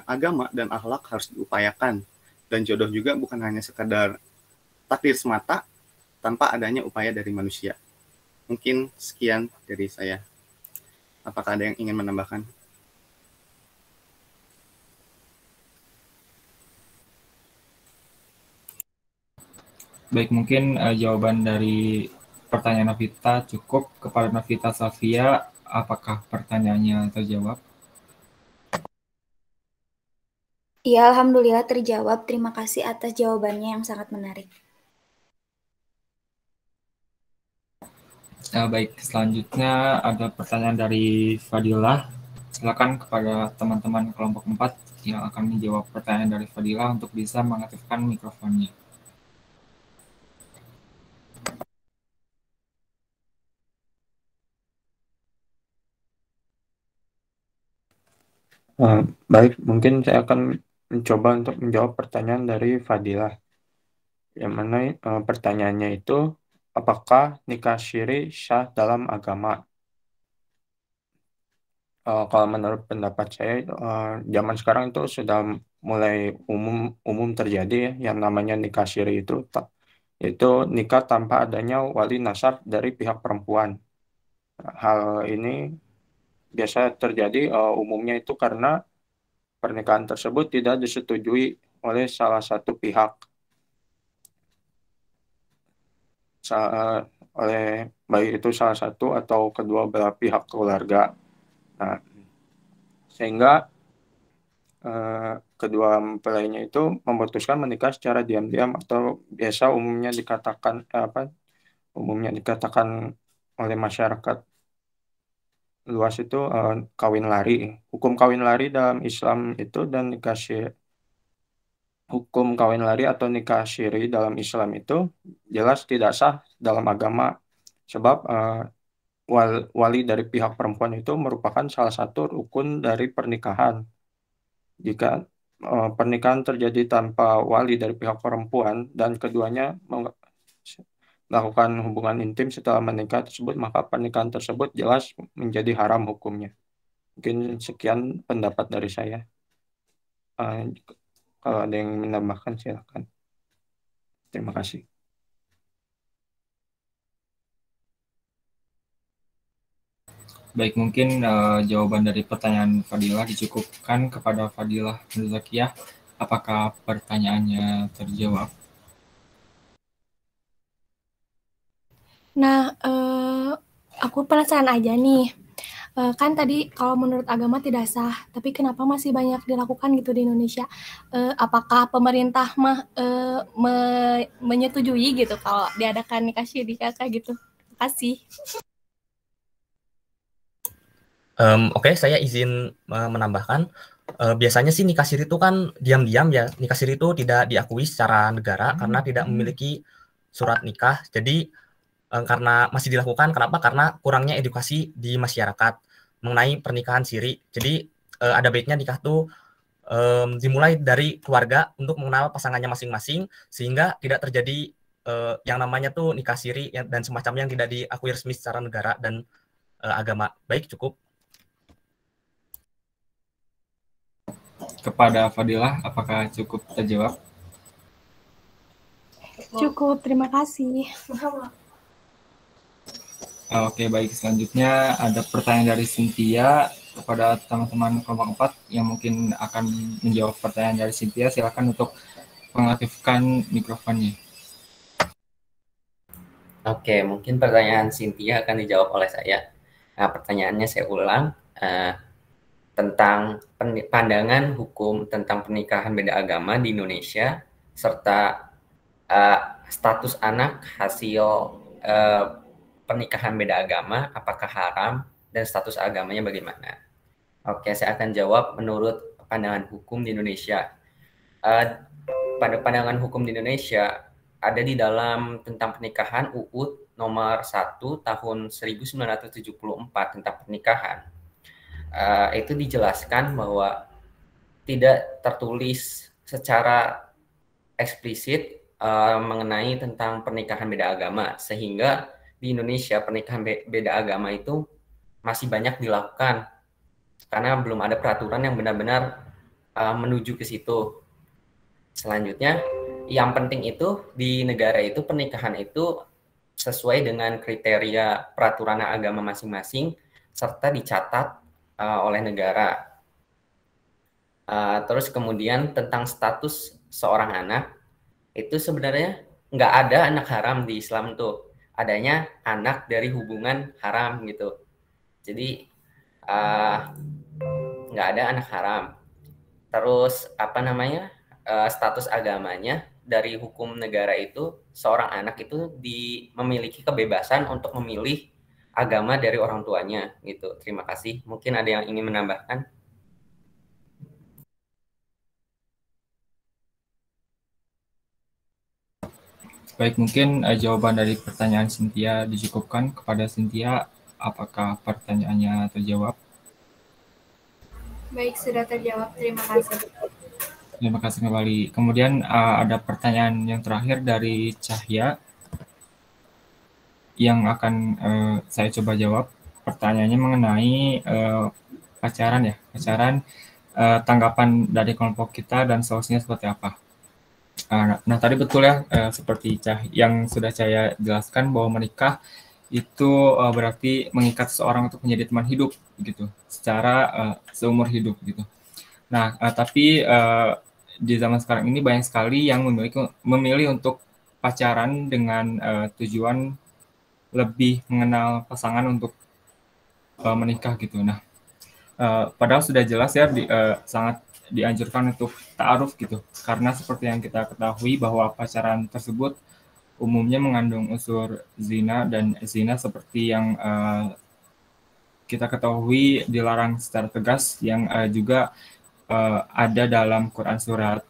agama dan akhlak harus diupayakan. Dan jodoh juga bukan hanya sekadar takdir semata tanpa adanya upaya dari manusia. Mungkin sekian dari saya. Apakah ada yang ingin menambahkan? Baik, mungkin jawaban dari pertanyaan Novita cukup. Kepada Novita Safia, apakah pertanyaannya terjawab? Iya, alhamdulillah terjawab. Terima kasih atas jawabannya yang sangat menarik. Baik, selanjutnya ada pertanyaan dari Fadilah. Silakan kepada teman-teman kelompok 4 yang akan menjawab pertanyaan dari Fadilah untuk bisa mengaktifkan mikrofonnya. Baik, mungkin saya akan mencoba untuk menjawab pertanyaan dari Fadilah. Yang mana pertanyaannya itu, apakah nikah syiri sah dalam agama? Kalau menurut pendapat saya, zaman sekarang itu sudah mulai umum terjadi yang namanya nikah syiri itu, yaitu nikah tanpa adanya wali nasab dari pihak perempuan. Hal ini biasa terjadi umumnya itu karena pernikahan tersebut tidak disetujui oleh salah satu pihak, oleh baik itu salah satu atau kedua belah pihak keluarga. Nah, sehingga kedua mempelainya itu memutuskan menikah secara diam-diam atau biasa umumnya dikatakan oleh masyarakat luas itu kawin lari. Hukum kawin lari dalam Islam itu dan hukum kawin lari atau nikah syiri dalam Islam itu jelas tidak sah dalam agama, sebab wali dari pihak perempuan itu merupakan salah satu rukun dari pernikahan. Jika pernikahan terjadi tanpa wali dari pihak perempuan dan keduanya melakukan hubungan intim setelah menikah tersebut, maka pernikahan tersebut jelas menjadi haram hukumnya. Mungkin sekian pendapat dari saya. Kalau ada yang menambahkan silakan. Terima kasih. Baik, mungkin jawaban dari pertanyaan Fadilah dicukupkan. Kepada Fadilah Zakiyah, apakah pertanyaannya terjawab? Nah, aku penasaran aja nih. Kan tadi kalau menurut agama tidak sah, tapi kenapa masih banyak dilakukan gitu di Indonesia? Apakah pemerintah menyetujui gitu kalau diadakan nikah syiri kayak gitu? Terima kasih. Oke, saya izin menambahkan. Biasanya sih nikah siri itu kan diam-diam ya. Nikah siri itu tidak diakui secara negara karena tidak memiliki surat nikah. Jadi karena masih dilakukan, kenapa? Karena kurangnya edukasi di masyarakat mengenai pernikahan siri. Jadi ada baiknya nikah tuh dimulai dari keluarga untuk mengenal pasangannya masing-masing sehingga tidak terjadi yang namanya tuh nikah siri dan semacamnya yang tidak diakui resmi secara negara dan agama. Baik, cukup. Kepada Fadilah, apakah cukup terjawab? Cukup, terima kasih. Oke, baik. Selanjutnya ada pertanyaan dari Cynthia kepada teman-teman kelompok 4 yang mungkin akan menjawab pertanyaan dari Cynthia. Silakan untuk mengaktifkan mikrofonnya. Oke, mungkin pertanyaan Cynthia akan dijawab oleh saya. Nah, pertanyaannya saya ulang. Tentang pandangan hukum tentang pernikahan beda agama di Indonesia serta status anak hasil pernikahan beda agama apakah haram dan status agamanya bagaimana? Oke, saya akan jawab menurut pandangan hukum di Indonesia. Pada pandangan hukum di Indonesia ada di dalam tentang pernikahan UUD nomor 1 tahun 1974 tentang pernikahan. Itu dijelaskan bahwa tidak tertulis secara eksplisit mengenai tentang pernikahan beda agama, sehingga di Indonesia pernikahan beda agama itu masih banyak dilakukan karena belum ada peraturan yang benar-benar menuju ke situ. Selanjutnya, yang penting itu di negara itu pernikahan itu sesuai dengan kriteria peraturan agama masing-masing serta dicatat oleh negara. Terus kemudian tentang status seorang anak, itu sebenarnya nggak ada anak haram di Islam tuh. Adanya anak dari hubungan haram gitu. Jadi nggak ada anak haram. Terus status agamanya dari hukum negara itu seorang anak itu memiliki kebebasan untuk memilih agama dari orang tuanya gitu. Terima kasih. Mungkin ada yang ingin menambahkan? Baik, mungkin jawaban dari pertanyaan Cynthia dicukupkan. Kepada Cynthia, apakah pertanyaannya terjawab? Baik, sudah terjawab. Terima kasih. Terima kasih kembali. Kemudian ada pertanyaan yang terakhir dari Cahya yang akan saya coba jawab. Pertanyaannya mengenai pacaran. Tanggapan dari kelompok kita dan solusinya seperti apa. Nah, tadi betul ya, seperti yang sudah saya jelaskan bahwa menikah itu berarti mengikat seseorang untuk menjadi teman hidup gitu, secara seumur hidup gitu. Nah, tapi di zaman sekarang ini banyak sekali yang memilih untuk pacaran dengan tujuan lebih mengenal pasangan untuk menikah gitu. Nah, padahal sudah jelas ya sangat dianjurkan untuk ta'aruf gitu, karena seperti yang kita ketahui bahwa pacaran tersebut umumnya mengandung unsur zina, dan zina seperti yang kita ketahui dilarang secara tegas, yang juga ada dalam Quran surat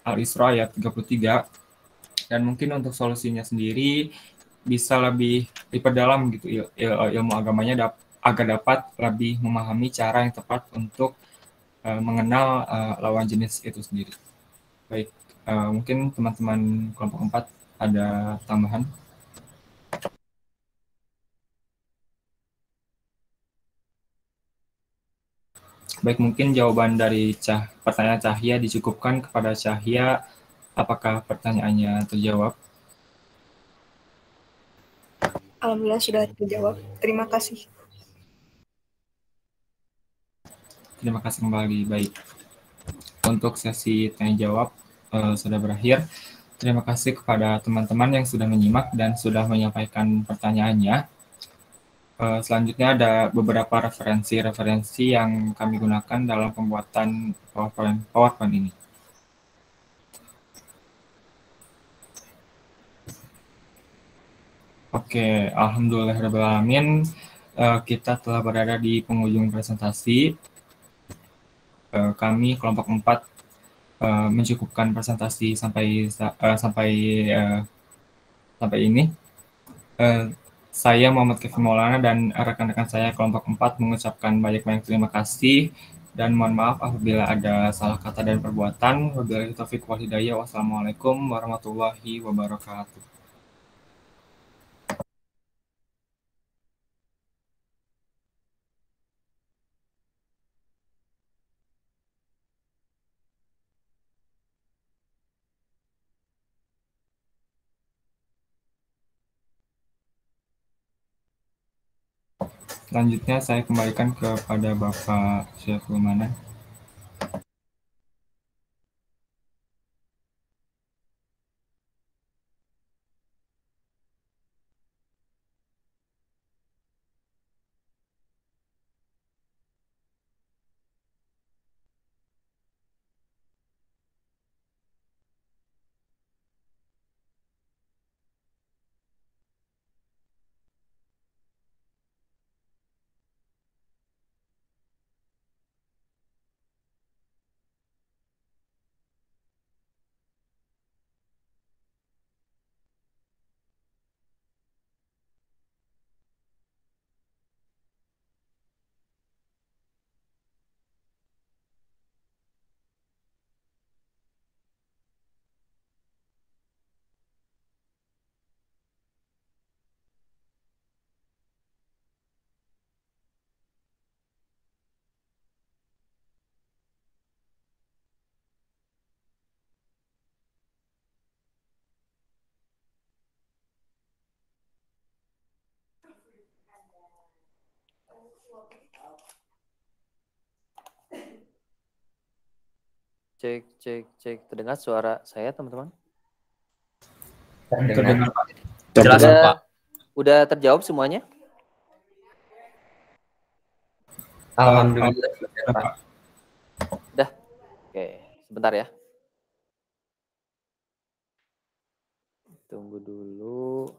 Al-Isra ayat 33. Dan mungkin untuk solusinya sendiri bisa lebih diperdalam gitu ilmu agamanya agar dapat lebih memahami cara yang tepat untuk mengenal lawan jenis itu sendiri. Baik, mungkin teman-teman kelompok 4 ada tambahan? Baik, mungkin jawaban dari pertanyaan Cahya dicukupkan. Kepada Cahya, apakah pertanyaannya terjawab? Alhamdulillah sudah terjawab. Terima kasih. Terima kasih kembali. Baik, untuk sesi tanya jawab sudah berakhir. Terima kasih kepada teman-teman yang sudah menyimak dan sudah menyampaikan pertanyaannya. Selanjutnya ada beberapa referensi yang kami gunakan dalam pembuatan PowerPoint ini. Oke, alhamdulillahirrahmanirrahim. Kita telah berada di penghujung presentasi. Kami kelompok 4 mencukupkan presentasi sampai ini. Saya Muhammad Kevin Maulana dan rekan-rekan saya kelompok 4 mengucapkan banyak-banyak terima kasih dan mohon maaf apabila ada salah kata dan perbuatan. Wabillahi taufiq wal hidayah. Wassalamualaikum warahmatullahi wabarakatuh. Selanjutnya saya kembalikan kepada Bapak Syekhul Manan. Cek. Terdengar suara saya, teman-teman? Terdengar, Pak. Jelas, Pak. Udah terjawab semuanya? Alhamdulillah, Pak. Udah. Oke, sebentar ya. Tunggu dulu.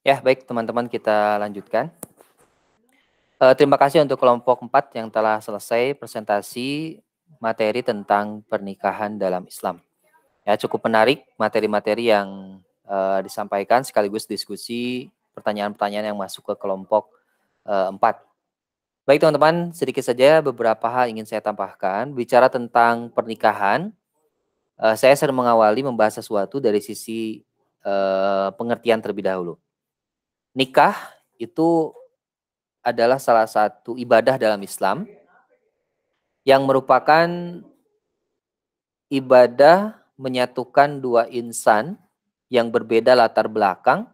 Ya, baik teman-teman, kita lanjutkan. Terima kasih untuk kelompok 4 yang telah selesai presentasi materi tentang pernikahan dalam Islam. Ya, cukup menarik materi-materi yang disampaikan sekaligus diskusi pertanyaan-pertanyaan yang masuk ke kelompok 4. Baik teman-teman, sedikit saja beberapa hal ingin saya tambahkan. Bicara tentang pernikahan, saya sering mengawali membahas sesuatu dari sisi pengertian terlebih dahulu. Nikah itu adalah salah satu ibadah dalam Islam yang merupakan ibadah menyatukan dua insan yang berbeda latar belakang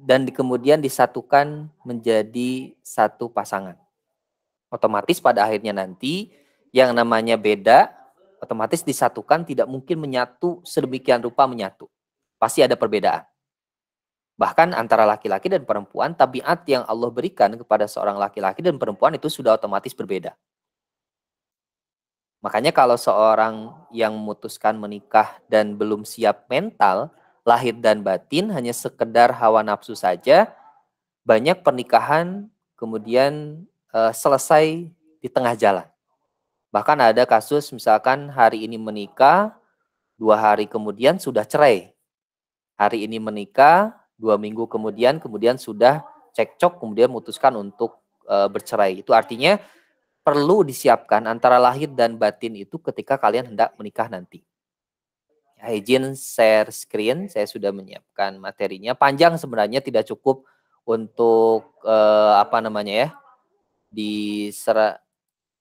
dan kemudian disatukan menjadi satu pasangan. Otomatis pada akhirnya nanti yang namanya beda otomatis disatukan, tidak mungkin menyatu sedemikian rupa menyatu. Pasti ada perbedaan. Bahkan antara laki-laki dan perempuan, tabiat yang Allah berikan kepada seorang laki-laki dan perempuan itu sudah otomatis berbeda. Makanya kalau seorang yang memutuskan menikah dan belum siap mental, lahir dan batin, hanya sekedar hawa nafsu saja, banyak pernikahan kemudian selesai di tengah jalan. Bahkan ada kasus misalkan hari ini menikah, 2 hari kemudian sudah cerai. Hari ini menikah, 2 minggu kemudian sudah cekcok, kemudian memutuskan untuk bercerai. Itu artinya perlu disiapkan antara lahir dan batin itu ketika kalian hendak menikah nanti. Ya, izin share screen, saya sudah menyiapkan materinya. Panjang sebenarnya, tidak cukup untuk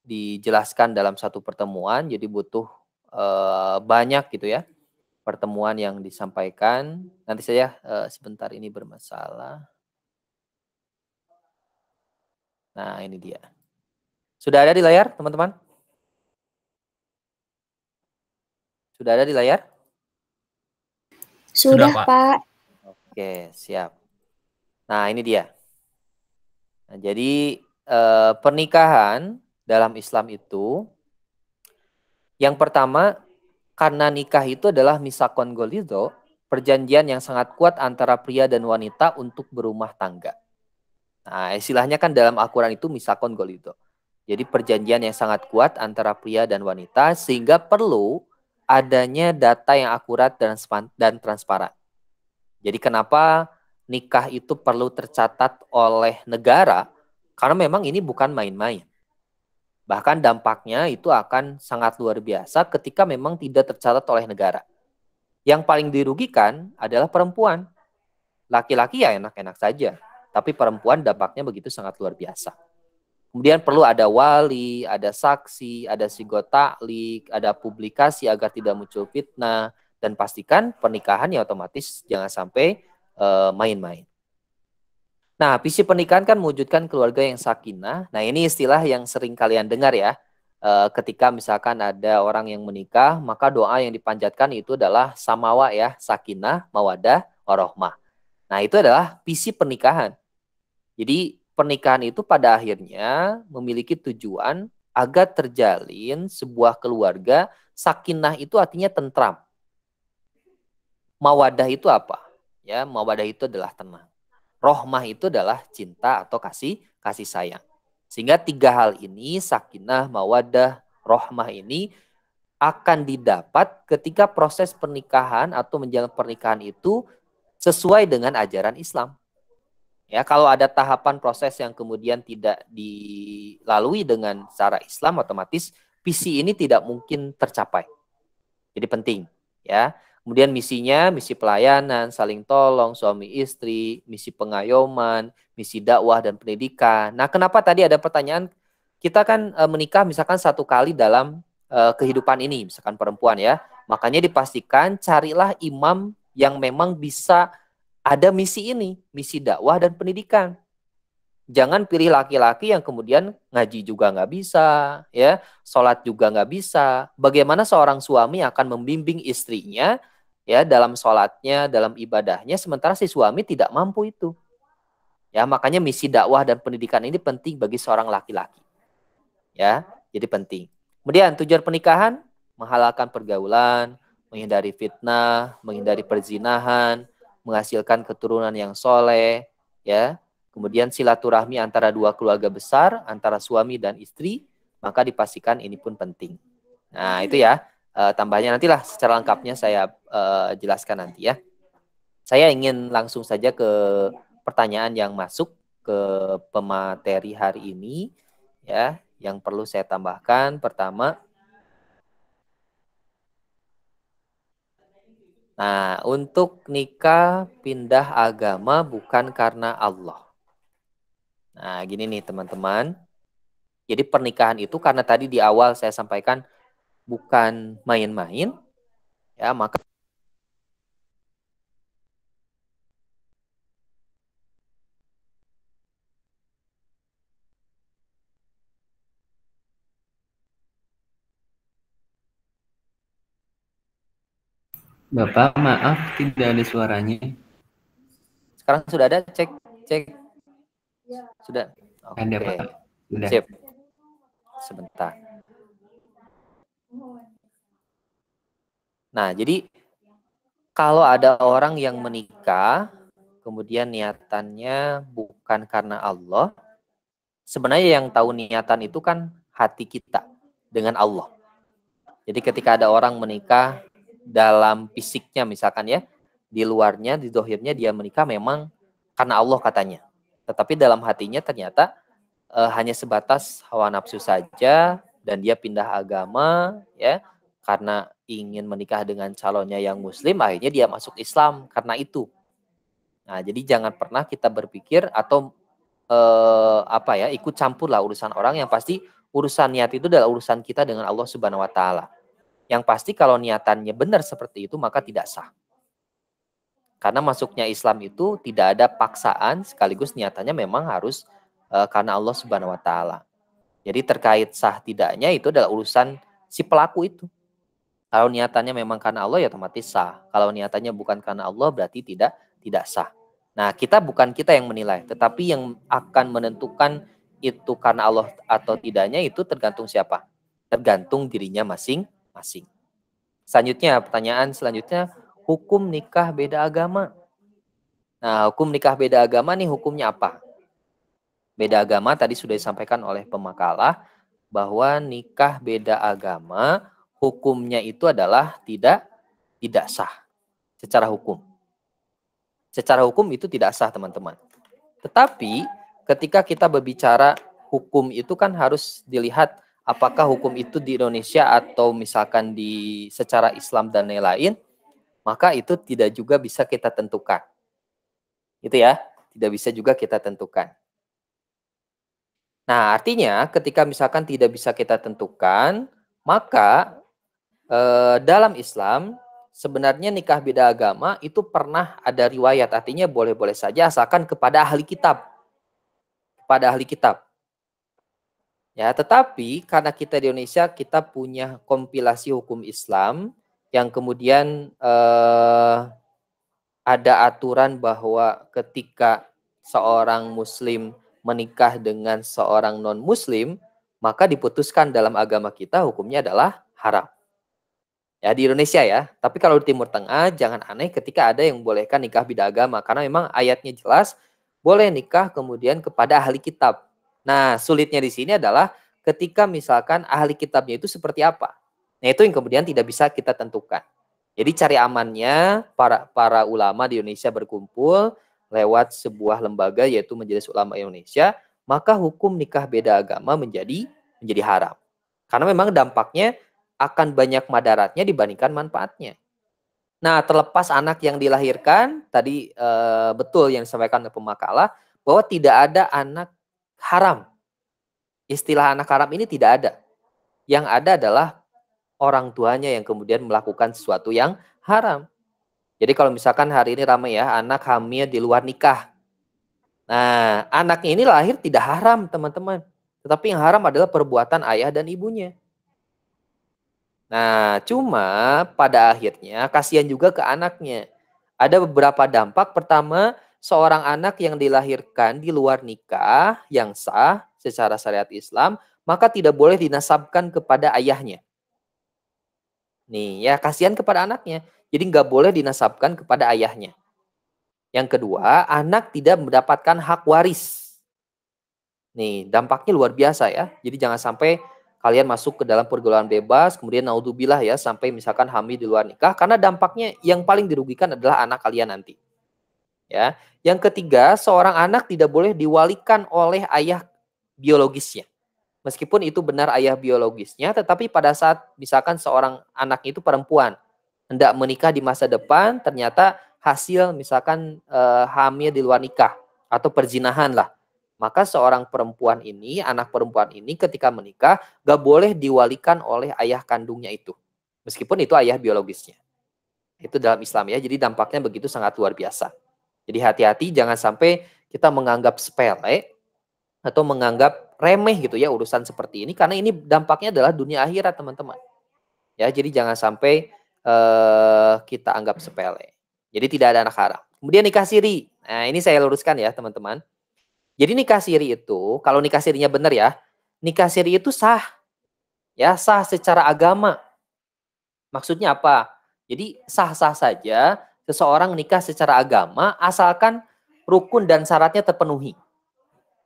dijelaskan dalam satu pertemuan, jadi butuh banyak gitu ya pertemuan yang disampaikan. Nanti saya sebentar, ini bermasalah. Nah, ini dia. Sudah ada di layar, teman-teman? Sudah ada di layar? Sudah, Pak. Oke, siap. Nah, ini dia. Nah, jadi pernikahan dalam Islam itu, yang pertama, karena nikah itu adalah misakon golido, perjanjian yang sangat kuat antara pria dan wanita untuk berumah tangga. Nah, istilahnya kan dalam Al-Quran itu misakon golido. Jadi perjanjian yang sangat kuat antara pria dan wanita, sehingga perlu adanya data yang akurat dan transparan. Jadi kenapa nikah itu perlu tercatat oleh negara? Karena memang ini bukan main-main. Bahkan dampaknya itu akan sangat luar biasa ketika memang tidak tercatat oleh negara. Yang paling dirugikan adalah perempuan. Laki-laki ya enak-enak saja, tapi perempuan dampaknya begitu sangat luar biasa. Kemudian perlu ada wali, ada saksi, ada sigot ta'liq, ada publikasi agar tidak muncul fitnah, dan pastikan pernikahan ya otomatis jangan sampai main-main. Nah, visi pernikahan kan mewujudkan keluarga yang sakinah. Nah, ini istilah yang sering kalian dengar ya. Ketika misalkan ada orang yang menikah, maka doa yang dipanjatkan itu adalah samawa ya, sakinah, mawadah, warohmah. Nah, itu adalah visi pernikahan. Jadi pernikahan itu pada akhirnya memiliki tujuan agar terjalin sebuah keluarga. Sakinah itu artinya tentram. Mawadah itu apa? Ya, mawadah itu adalah tenang. Rohmah itu adalah cinta atau kasih sayang. Sehingga 3 hal ini, sakinah, mawadah, rohmah ini akan didapat ketika proses pernikahan atau menjalin pernikahan itu sesuai dengan ajaran Islam. Ya, kalau ada tahapan proses yang kemudian tidak dilalui dengan cara Islam, otomatis visi ini tidak mungkin tercapai. Jadi penting, ya. Kemudian misinya, misi pelayanan, saling tolong, suami istri, misi pengayoman, misi dakwah dan pendidikan. Nah, kenapa tadi ada pertanyaan, kita kan menikah misalkan 1 kali dalam kehidupan ini, misalkan perempuan ya. Makanya dipastikan carilah imam yang memang bisa ada misi ini, misi dakwah dan pendidikan. Jangan pilih laki-laki yang kemudian ngaji juga nggak bisa, ya, sholat juga nggak bisa. Bagaimana seorang suami akan membimbing istrinya, ya, dalam sholatnya, dalam ibadahnya, sementara si suami tidak mampu itu. Ya, makanya misi dakwah dan pendidikan ini penting bagi seorang laki-laki. Ya, jadi penting. Kemudian tujuan pernikahan, menghalalkan pergaulan, menghindari fitnah, menghindari perzinahan, menghasilkan keturunan yang soleh, ya. Kemudian silaturahmi antara 2 keluarga besar, antara suami dan istri, maka dipastikan ini pun penting. Nah, itu ya, tambahnya nantilah secara lengkapnya saya jelaskan nanti ya. Saya ingin langsung saja ke pertanyaan yang masuk ke pemateri hari ini, ya, yang perlu saya tambahkan. Pertama, nah, untuk nikah pindah agama bukan karena Allah. Nah, gini nih teman-teman. Jadi pernikahan itu karena tadi di awal saya sampaikan bukan main-main, ya, maka Bapak, maaf tidak ada suaranya. Sekarang sudah ada? Cek. Sudah? Ada, Oke. Pak. Sudah. Sip. Sebentar. Nah, jadi kalau ada orang yang menikah, kemudian niatannya bukan karena Allah, sebenarnya yang tahu niatan itu kan hati kita dengan Allah. Jadi ketika ada orang menikah dalam fisiknya misalkan ya, di luarnya, di dohirnya dia menikah memang karena Allah katanya. Tetapi dalam hatinya ternyata hanya sebatas hawa nafsu saja, dan dia pindah agama ya karena ingin menikah dengan calonnya yang muslim, akhirnya dia masuk Islam karena itu. Nah, jadi jangan pernah kita berpikir atau ikut campur lah urusan orang. Yang pasti urusan niat itu adalah urusan kita dengan Allah Subhanahu wa taala. Yang pasti kalau niatannya benar seperti itu maka tidak sah. Karena masuknya Islam itu tidak ada paksaan, sekaligus niatannya memang harus karena Allah Subhanahu wa taala. Jadi terkait sah tidaknya itu adalah urusan si pelaku itu. Kalau niatannya memang karena Allah ya otomatis sah. Kalau niatannya bukan karena Allah berarti tidak sah. Nah, bukan kita yang menilai, tetapi yang akan menentukan itu karena Allah atau tidaknya itu tergantung siapa? Tergantung dirinya masing-masing. Selanjutnya, pertanyaan selanjutnya, hukum nikah beda agama. Nah, hukum nikah beda agama nih hukumnya apa? Beda agama tadi sudah disampaikan oleh pemakalah bahwa nikah beda agama hukumnya itu adalah tidak sah secara hukum. Secara hukum itu tidak sah, teman-teman. Tetapi ketika kita berbicara hukum itu kan harus dilihat apakah hukum itu di Indonesia atau misalkan di secara Islam dan lain-lain, maka itu tidak juga bisa kita tentukan. Itu ya, tidak bisa juga kita tentukan. Nah, artinya ketika misalkan tidak bisa kita tentukan, maka dalam Islam sebenarnya nikah beda agama itu pernah ada riwayat, artinya boleh-boleh saja asalkan kepada ahli kitab. Kepada ahli kitab. Ya, tetapi karena kita di Indonesia kita punya kompilasi hukum Islam yang kemudian ada aturan bahwa ketika seorang muslim menikah dengan seorang non-muslim, maka diputuskan dalam agama kita hukumnya adalah haram. Ya, di Indonesia ya. Tapi kalau di Timur Tengah jangan aneh ketika ada yang membolehkan nikah beda agama, karena memang ayatnya jelas boleh nikah kemudian kepada ahli kitab. Nah, sulitnya di sini adalah ketika misalkan ahli kitabnya itu seperti apa. Nah, itu yang kemudian tidak bisa kita tentukan. Jadi cari amannya para ulama di Indonesia berkumpul lewat sebuah lembaga yaitu Majelis Ulama Indonesia, maka hukum nikah beda agama menjadi haram. Karena memang dampaknya akan banyak madaratnya dibandingkan manfaatnya. Nah, terlepas anak yang dilahirkan, tadi betul yang disampaikan oleh pemakalah, bahwa tidak ada anak haram. Istilah anak haram ini tidak ada. Yang ada adalah orang tuanya yang kemudian melakukan sesuatu yang haram. Jadi kalau misalkan hari ini ramai ya, anak hamil di luar nikah. Nah, anaknya ini lahir tidak haram, teman-teman. Tetapi yang haram adalah perbuatan ayah dan ibunya. Nah, cuma pada akhirnya kasihan juga ke anaknya. Ada beberapa dampak. Pertama, seorang anak yang dilahirkan di luar nikah yang sah secara syariat Islam, maka tidak boleh dinasabkan kepada ayahnya. Nih, ya kasihan kepada anaknya. Jadi nggak boleh dinasabkan kepada ayahnya. Yang kedua, anak tidak mendapatkan hak waris. Nih, dampaknya luar biasa ya. Jadi jangan sampai kalian masuk ke dalam pergaulan bebas, kemudian naudzubillah ya, sampai misalkan hamil di luar nikah, karena dampaknya yang paling dirugikan adalah anak kalian nanti. Ya. Yang ketiga, seorang anak tidak boleh diwalikan oleh ayah biologisnya. Meskipun itu benar ayah biologisnya, tetapi pada saat misalkan seorang anak itu perempuan, hendak menikah di masa depan, ternyata hasil misalkan hamil di luar nikah atau perzinahan lah. Maka seorang perempuan ini, anak perempuan ini ketika menikah, gak boleh diwalikan oleh ayah kandungnya itu. Meskipun itu ayah biologisnya. Itu dalam Islam ya, jadi dampaknya begitu sangat luar biasa. Jadi hati-hati jangan sampai kita menganggap sepele atau menganggap remeh gitu ya urusan seperti ini. Karena ini dampaknya adalah dunia akhirat teman-teman. Ya, jadi jangan sampai kita anggap sepele. Jadi tidak ada anak haram. Kemudian nikah siri. Nah, ini saya luruskan ya, teman-teman. Jadi nikah siri itu, kalau nikah sirinya benar ya, nikah siri itu sah. Ya, sah secara agama. Maksudnya apa? Jadi sah-sah saja seseorang nikah secara agama asalkan rukun dan syaratnya terpenuhi.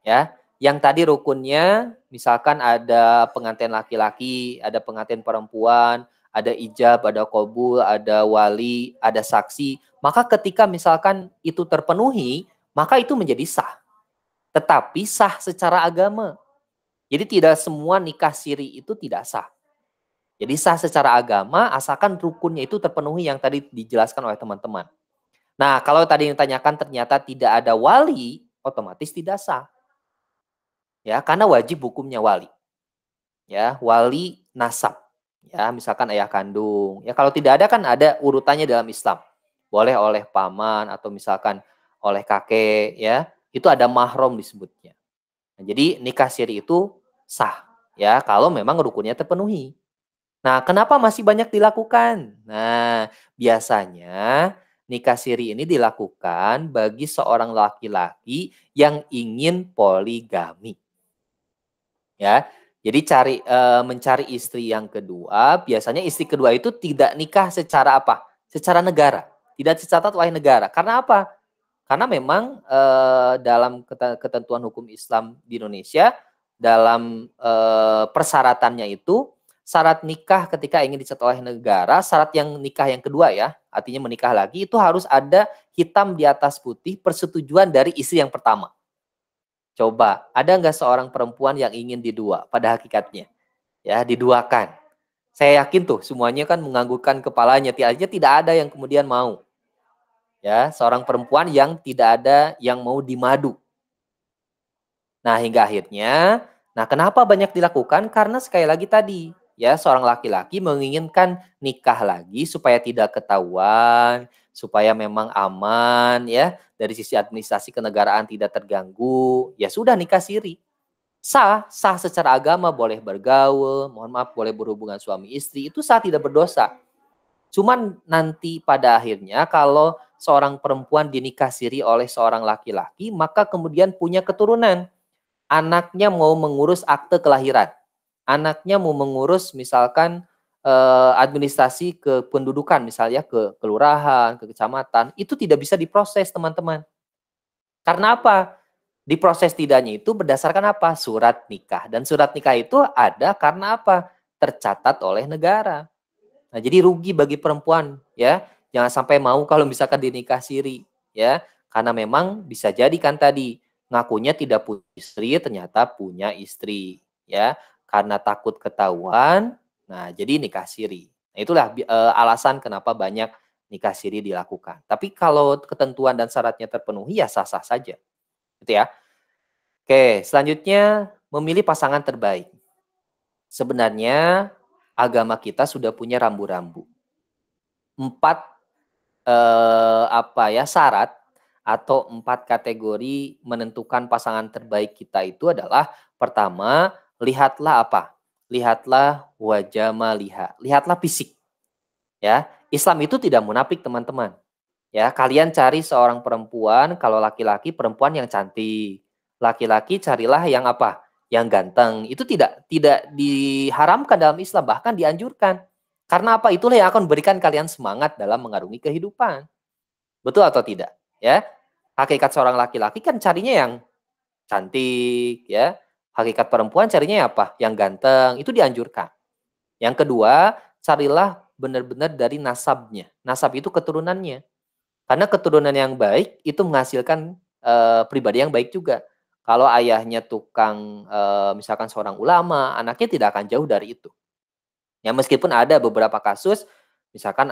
Ya, yang tadi rukunnya misalkan ada pengantin laki-laki, ada pengantin perempuan, ada ijab, ada qabul, ada wali, ada saksi. Maka ketika misalkan itu terpenuhi, maka itu menjadi sah. Tetapi sah secara agama. Jadi tidak semua nikah siri itu tidak sah. Jadi sah secara agama asalkan rukunnya itu terpenuhi yang tadi dijelaskan oleh teman-teman. Nah, kalau tadi yang ditanyakan ternyata tidak ada wali, otomatis tidak sah. Ya, karena wajib hukumnya wali. Ya, wali nasab. Ya, misalkan ayah kandung. Ya, kalau tidak ada kan ada urutannya dalam Islam. Boleh oleh paman atau misalkan oleh kakek, ya. Itu ada mahram disebutnya. Nah, jadi nikah siri itu sah, ya, kalau memang rukunnya terpenuhi. Nah, kenapa masih banyak dilakukan? Nah, biasanya nikah siri ini dilakukan bagi seorang laki-laki yang ingin poligami. Ya, jadi mencari istri yang kedua, biasanya istri kedua itu tidak nikah secara apa? Secara negara, tidak dicatat oleh negara. Karena apa? Karena memang dalam ketentuan hukum Islam di Indonesia, dalam persyaratannya itu, syarat nikah ketika ingin dicatat oleh negara, syarat yang nikah yang kedua ya, artinya menikah lagi, itu harus ada hitam di atas putih persetujuan dari istri yang pertama. Coba, ada nggak seorang perempuan yang ingin didua pada hakikatnya? Ya, diduakan. Saya yakin tuh semuanya kan menganggukkan kepalanya, artinya tidak ada yang kemudian mau. Ya, seorang perempuan yang tidak ada yang mau dimadu. Nah, hingga akhirnya, kenapa banyak dilakukan? Karena sekali lagi tadi, ya, seorang laki-laki menginginkan nikah lagi supaya tidak ketahuan, supaya memang aman, ya, dari sisi administrasi kenegaraan tidak terganggu. Ya sudah, nikah siri. Sah secara agama, boleh bergaul, mohon maaf, boleh berhubungan suami istri, itu sah, tidak berdosa. Cuman nanti pada akhirnya kalau seorang perempuan dinikah siri oleh seorang laki-laki, maka kemudian punya keturunan. Anaknya mau mengurus akte kelahiran. Anaknya mau mengurus misalkan administrasi kependudukan, misalnya ke kelurahan, ke kecamatan. Itu tidak bisa diproses, teman-teman. Karena apa? Diproses tidaknya itu berdasarkan apa? Surat nikah. Dan surat nikah itu ada karena apa? Tercatat oleh negara. Nah, jadi rugi bagi perempuan, ya. Jangan sampai mau kalau misalkan dinikah siri, ya. Karena memang bisa jadi kan tadi ngakunya tidak punya istri, ternyata punya istri, ya. Karena takut ketahuan, nah jadi nikah siri. Nah, itulah alasan kenapa banyak nikah siri dilakukan. Tapi kalau ketentuan dan syaratnya terpenuhi ya sah-sah saja. Gitu ya. Oke, selanjutnya memilih pasangan terbaik. Sebenarnya agama kita sudah punya rambu-rambu. 4 syarat atau 4 kategori menentukan pasangan terbaik kita itu adalah pertama, lihatlah apa? Lihatlah wajah maliha, lihatlah fisik. Ya, Islam itu tidak munafik, teman-teman. Ya, kalian cari seorang perempuan, kalau laki-laki perempuan yang cantik. Laki-laki carilah yang apa? Yang ganteng. Itu tidak diharamkan dalam Islam, bahkan dianjurkan. Karena apa? Itulah yang akan memberikan kalian semangat dalam mengarungi kehidupan. Betul atau tidak? Ya. Hakikat seorang laki-laki kan carinya yang cantik, ya. Hakikat perempuan carinya apa? Yang ganteng. Itu dianjurkan. Yang kedua, carilah benar-benar dari nasabnya. Nasab itu keturunannya. Karena keturunan yang baik itu menghasilkan pribadi yang baik juga. Kalau ayahnya tukang, misalkan seorang ulama, anaknya tidak akan jauh dari itu. Ya, meskipun ada beberapa kasus, misalkan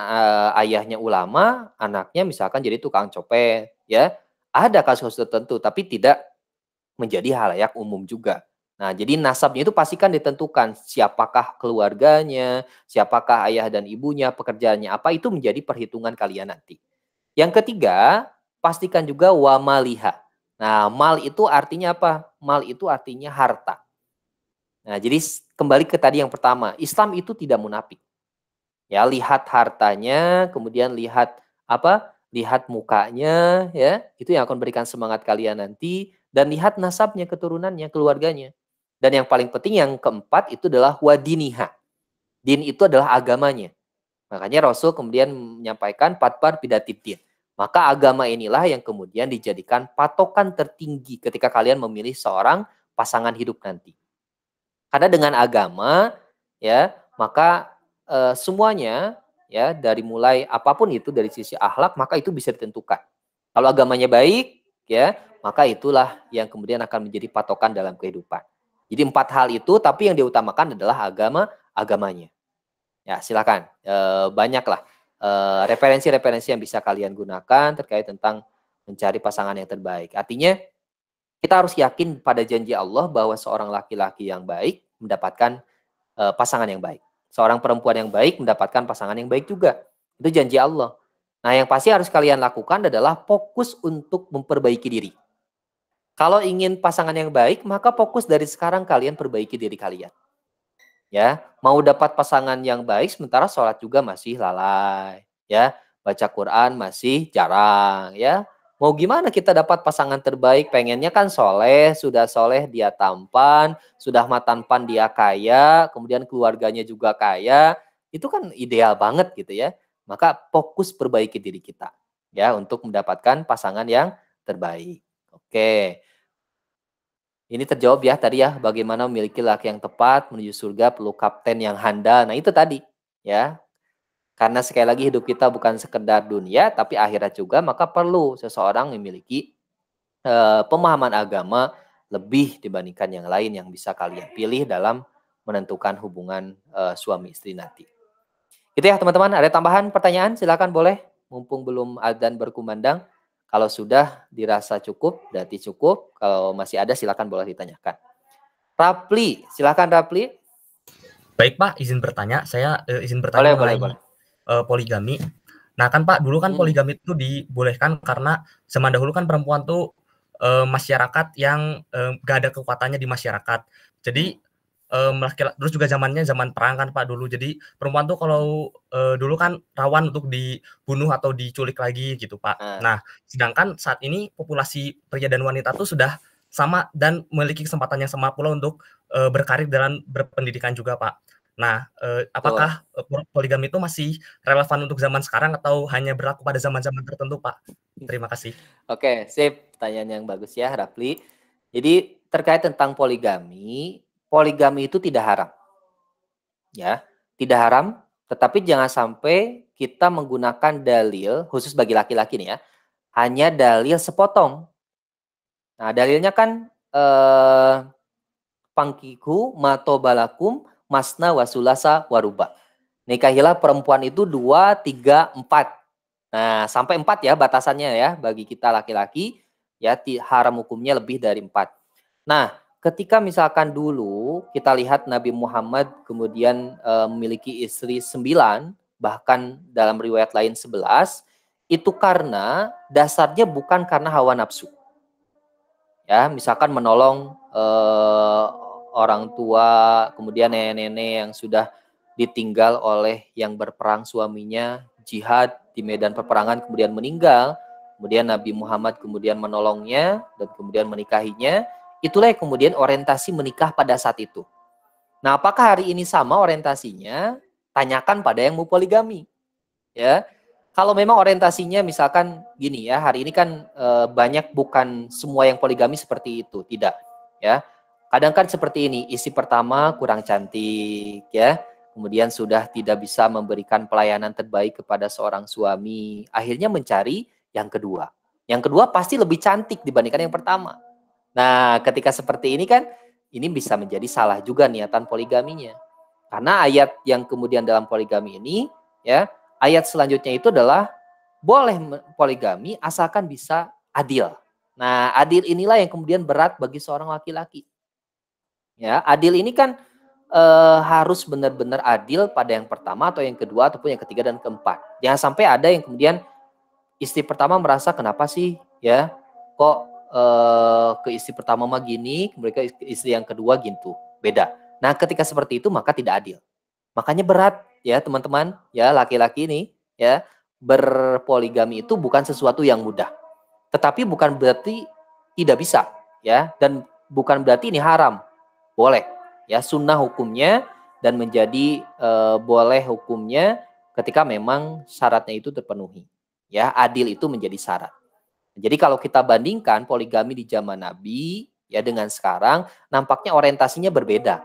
ayahnya ulama, anaknya misalkan jadi tukang copet, ya, ada kasus tertentu, tapi tidak menjadi halayak umum juga. Nah, jadi nasabnya itu pastikan ditentukan siapakah keluarganya, siapakah ayah dan ibunya, pekerjaannya apa, itu menjadi perhitungan kalian nanti. Yang ketiga, pastikan juga wamaliha. Nah, mal itu artinya apa? Mal itu artinya harta. Nah, jadi kembali ke tadi yang pertama, Islam itu tidak munafik. Ya, lihat hartanya, kemudian lihat apa? lihat mukanya, ya, itu yang akan berikan semangat kalian nanti, dan lihat nasabnya, keturunannya, keluarganya. Dan yang paling penting yang keempat itu adalah wadiniha. Din itu adalah agamanya. Makanya Rasul kemudian menyampaikan patbar bidatid. Maka agama inilah yang kemudian dijadikan patokan tertinggi ketika kalian memilih seorang pasangan hidup nanti. Karena dengan agama, ya, maka semuanya, ya, dari mulai apapun itu dari sisi akhlak, maka itu bisa ditentukan. Kalau agamanya baik, ya, maka itulah yang kemudian akan menjadi patokan dalam kehidupan. Jadi 4 hal itu, tapi yang diutamakan adalah agamanya. Ya, silakan. Banyaklah referensi-referensi yang bisa kalian gunakan terkait tentang mencari pasangan yang terbaik. Artinya kita harus yakin pada janji Allah bahwa seorang laki-laki yang baik mendapatkan pasangan yang baik. Seorang perempuan yang baik mendapatkan pasangan yang baik juga. Itu janji Allah. Nah, yang pasti harus kalian lakukan adalah fokus untuk memperbaiki diri. Kalau ingin pasangan yang baik, maka fokus dari sekarang kalian perbaiki diri kalian. Ya, mau dapat pasangan yang baik sementara sholat juga masih lalai, ya, baca Quran masih jarang, ya. Mau gimana kita dapat pasangan terbaik? Pengennya kan soleh, sudah soleh dia tampan, sudah matampan dia kaya, kemudian keluarganya juga kaya, itu kan ideal banget gitu ya. Maka fokus perbaiki diri kita, ya, untuk mendapatkan pasangan yang terbaik. Oke. Ini terjawab ya tadi ya, bagaimana memiliki laki yang tepat menuju surga perlu kapten yang handal. Nah itu tadi ya, karena sekali lagi hidup kita bukan sekedar dunia tapi akhirat juga, maka perlu seseorang memiliki pemahaman agama lebih dibandingkan yang lain yang bisa kalian pilih dalam menentukan hubungan suami istri nanti. Gitu ya teman-teman, ada tambahan pertanyaan? Silakan boleh, mumpung belum adzan berkumandang. Kalau sudah dirasa cukup, berarti cukup. Kalau masih ada, silakan boleh ditanyakan. Rapli, silakan Rapli. Baik Pak, izin bertanya. Saya izin bertanya mengenai poligami. Nah kan Pak, dulu kan poligami itu dibolehkan karena zaman dahulu kan perempuan tuh masyarakat yang gak ada kekuatannya di masyarakat. Jadi terus juga zamannya zaman perang kan Pak dulu. Jadi perempuan tuh kalau dulu kan rawan untuk dibunuh atau diculik lagi gitu Pak. Nah, sedangkan saat ini populasi pria dan wanita tuh sudah sama dan memiliki kesempatan yang sama pula untuk berkarir dan berpendidikan juga Pak. Nah, apakah poligami itu masih relevan untuk zaman sekarang atau hanya berlaku pada zaman-zaman tertentu Pak? Terima kasih. Oke, sip. Pertanyaan yang bagus ya Rapli. Jadi terkait tentang poligami itu tidak haram. Ya, tidak haram, tetapi jangan sampai kita menggunakan dalil khusus bagi laki-laki nih ya. Hanya dalil sepotong. Nah, dalilnya kan pangkiku matobalakum masna wasulasa waruba. Nikahilah perempuan itu 2, 3, 4. Nah, sampai 4 ya batasannya ya bagi kita laki-laki ya, haram hukumnya lebih dari 4. Nah, ketika misalkan dulu kita lihat Nabi Muhammad kemudian memiliki istri 9, bahkan dalam riwayat lain 11, itu karena dasarnya bukan karena hawa nafsu. Ya, misalkan menolong orang tua, kemudian nenek-nenek yang sudah ditinggal oleh yang berperang suaminya, jihad di medan peperangan kemudian meninggal, kemudian Nabi Muhammad kemudian menolongnya dan kemudian menikahinya. Itulah yang kemudian orientasi menikah pada saat itu. Nah, apakah hari ini sama orientasinya? Tanyakan pada yang mau poligami. Ya, kalau memang orientasinya misalkan gini ya, hari ini kan banyak bukan semua yang poligami seperti itu, tidak. Ya, kadang kan seperti ini, istri pertama kurang cantik, ya, kemudian sudah tidak bisa memberikan pelayanan terbaik kepada seorang suami, akhirnya mencari yang kedua. Yang kedua pasti lebih cantik dibandingkan yang pertama. Nah, ketika seperti ini kan, ini bisa menjadi salah juga niatan poligaminya. Karena ayat yang kemudian dalam poligami ini, ya, ayat selanjutnya itu adalah boleh poligami asalkan bisa adil. Nah, adil inilah yang kemudian berat bagi seorang laki-laki. Ya, adil ini kan harus benar-benar adil pada yang pertama atau yang kedua ataupun yang ketiga dan keempat. Jangan sampai ada yang kemudian istri pertama merasa kenapa sih, ya, kok ke istri pertama mah gini, mereka istri yang kedua gitu, beda. Nah, ketika seperti itu maka tidak adil. Makanya berat ya teman-teman, ya laki-laki ini, ya berpoligami itu bukan sesuatu yang mudah. Tetapi bukan berarti tidak bisa, ya, dan bukan berarti ini haram. Boleh, ya, sunnah hukumnya dan menjadi boleh hukumnya ketika memang syaratnya itu terpenuhi. Ya, adil itu menjadi syarat. Jadi kalau kita bandingkan poligami di zaman Nabi ya dengan sekarang, nampaknya orientasinya berbeda.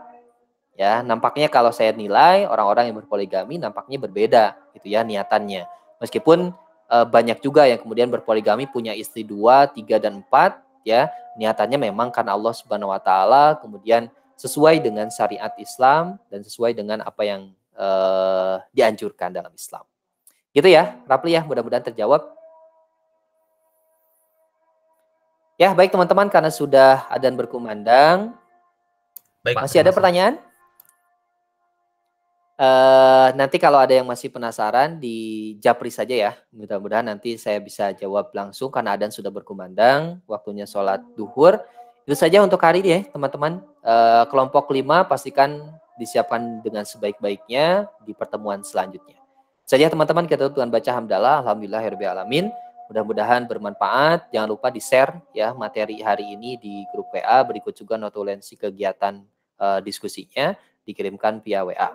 Ya, nampaknya kalau saya nilai orang-orang yang berpoligami nampaknya berbeda gitu ya niatannya. Meskipun banyak juga yang kemudian berpoligami punya istri 2, 3 dan 4 ya, niatannya memang karena Allah Subhanahu wa taala, kemudian sesuai dengan syariat Islam dan sesuai dengan apa yang dianjurkan dalam Islam. Gitu ya, Rapli ya, mudah-mudahan terjawab. Ya, baik teman-teman, karena sudah adzan berkumandang. Baik, masih ada pertanyaan? Nanti kalau ada yang masih penasaran di japri saja ya. Mudah-mudahan nanti saya bisa jawab langsung karena adzan sudah berkumandang, waktunya sholat duhur. Itu saja untuk hari ini ya teman-teman. Kelompok 5 pastikan disiapkan dengan sebaik-baiknya di pertemuan selanjutnya. Saja teman-teman, kita tutup baca hamdalah, alhamdulillahirabbil alamin. Mudah-mudahan bermanfaat. Jangan lupa di-share ya materi hari ini di grup WA. Berikut juga notulensi kegiatan diskusinya dikirimkan via WA.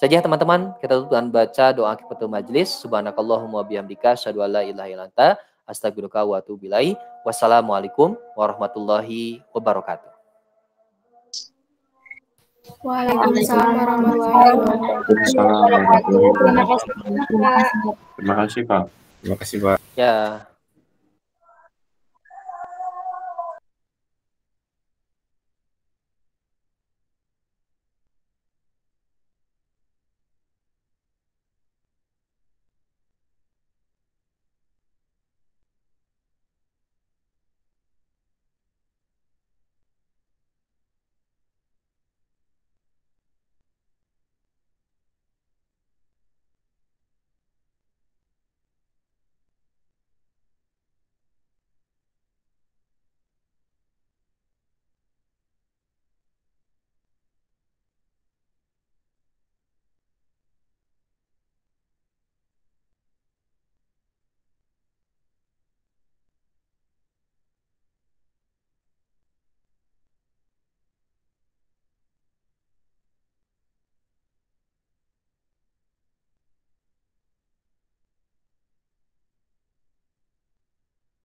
Saja teman-teman, kita tutup dengan baca doa kifaratul majlis. Subhanakallahumma bihamdika asyhadu an la ilaha illa anta astaghfiruka wa atubu ilaik. Wassalamualaikum warahmatullahi wabarakatuh. Waalaikumsalam warahmatullahi wabarakatuh. Terima kasih, Pak. Terima kasih, Pak. Ya.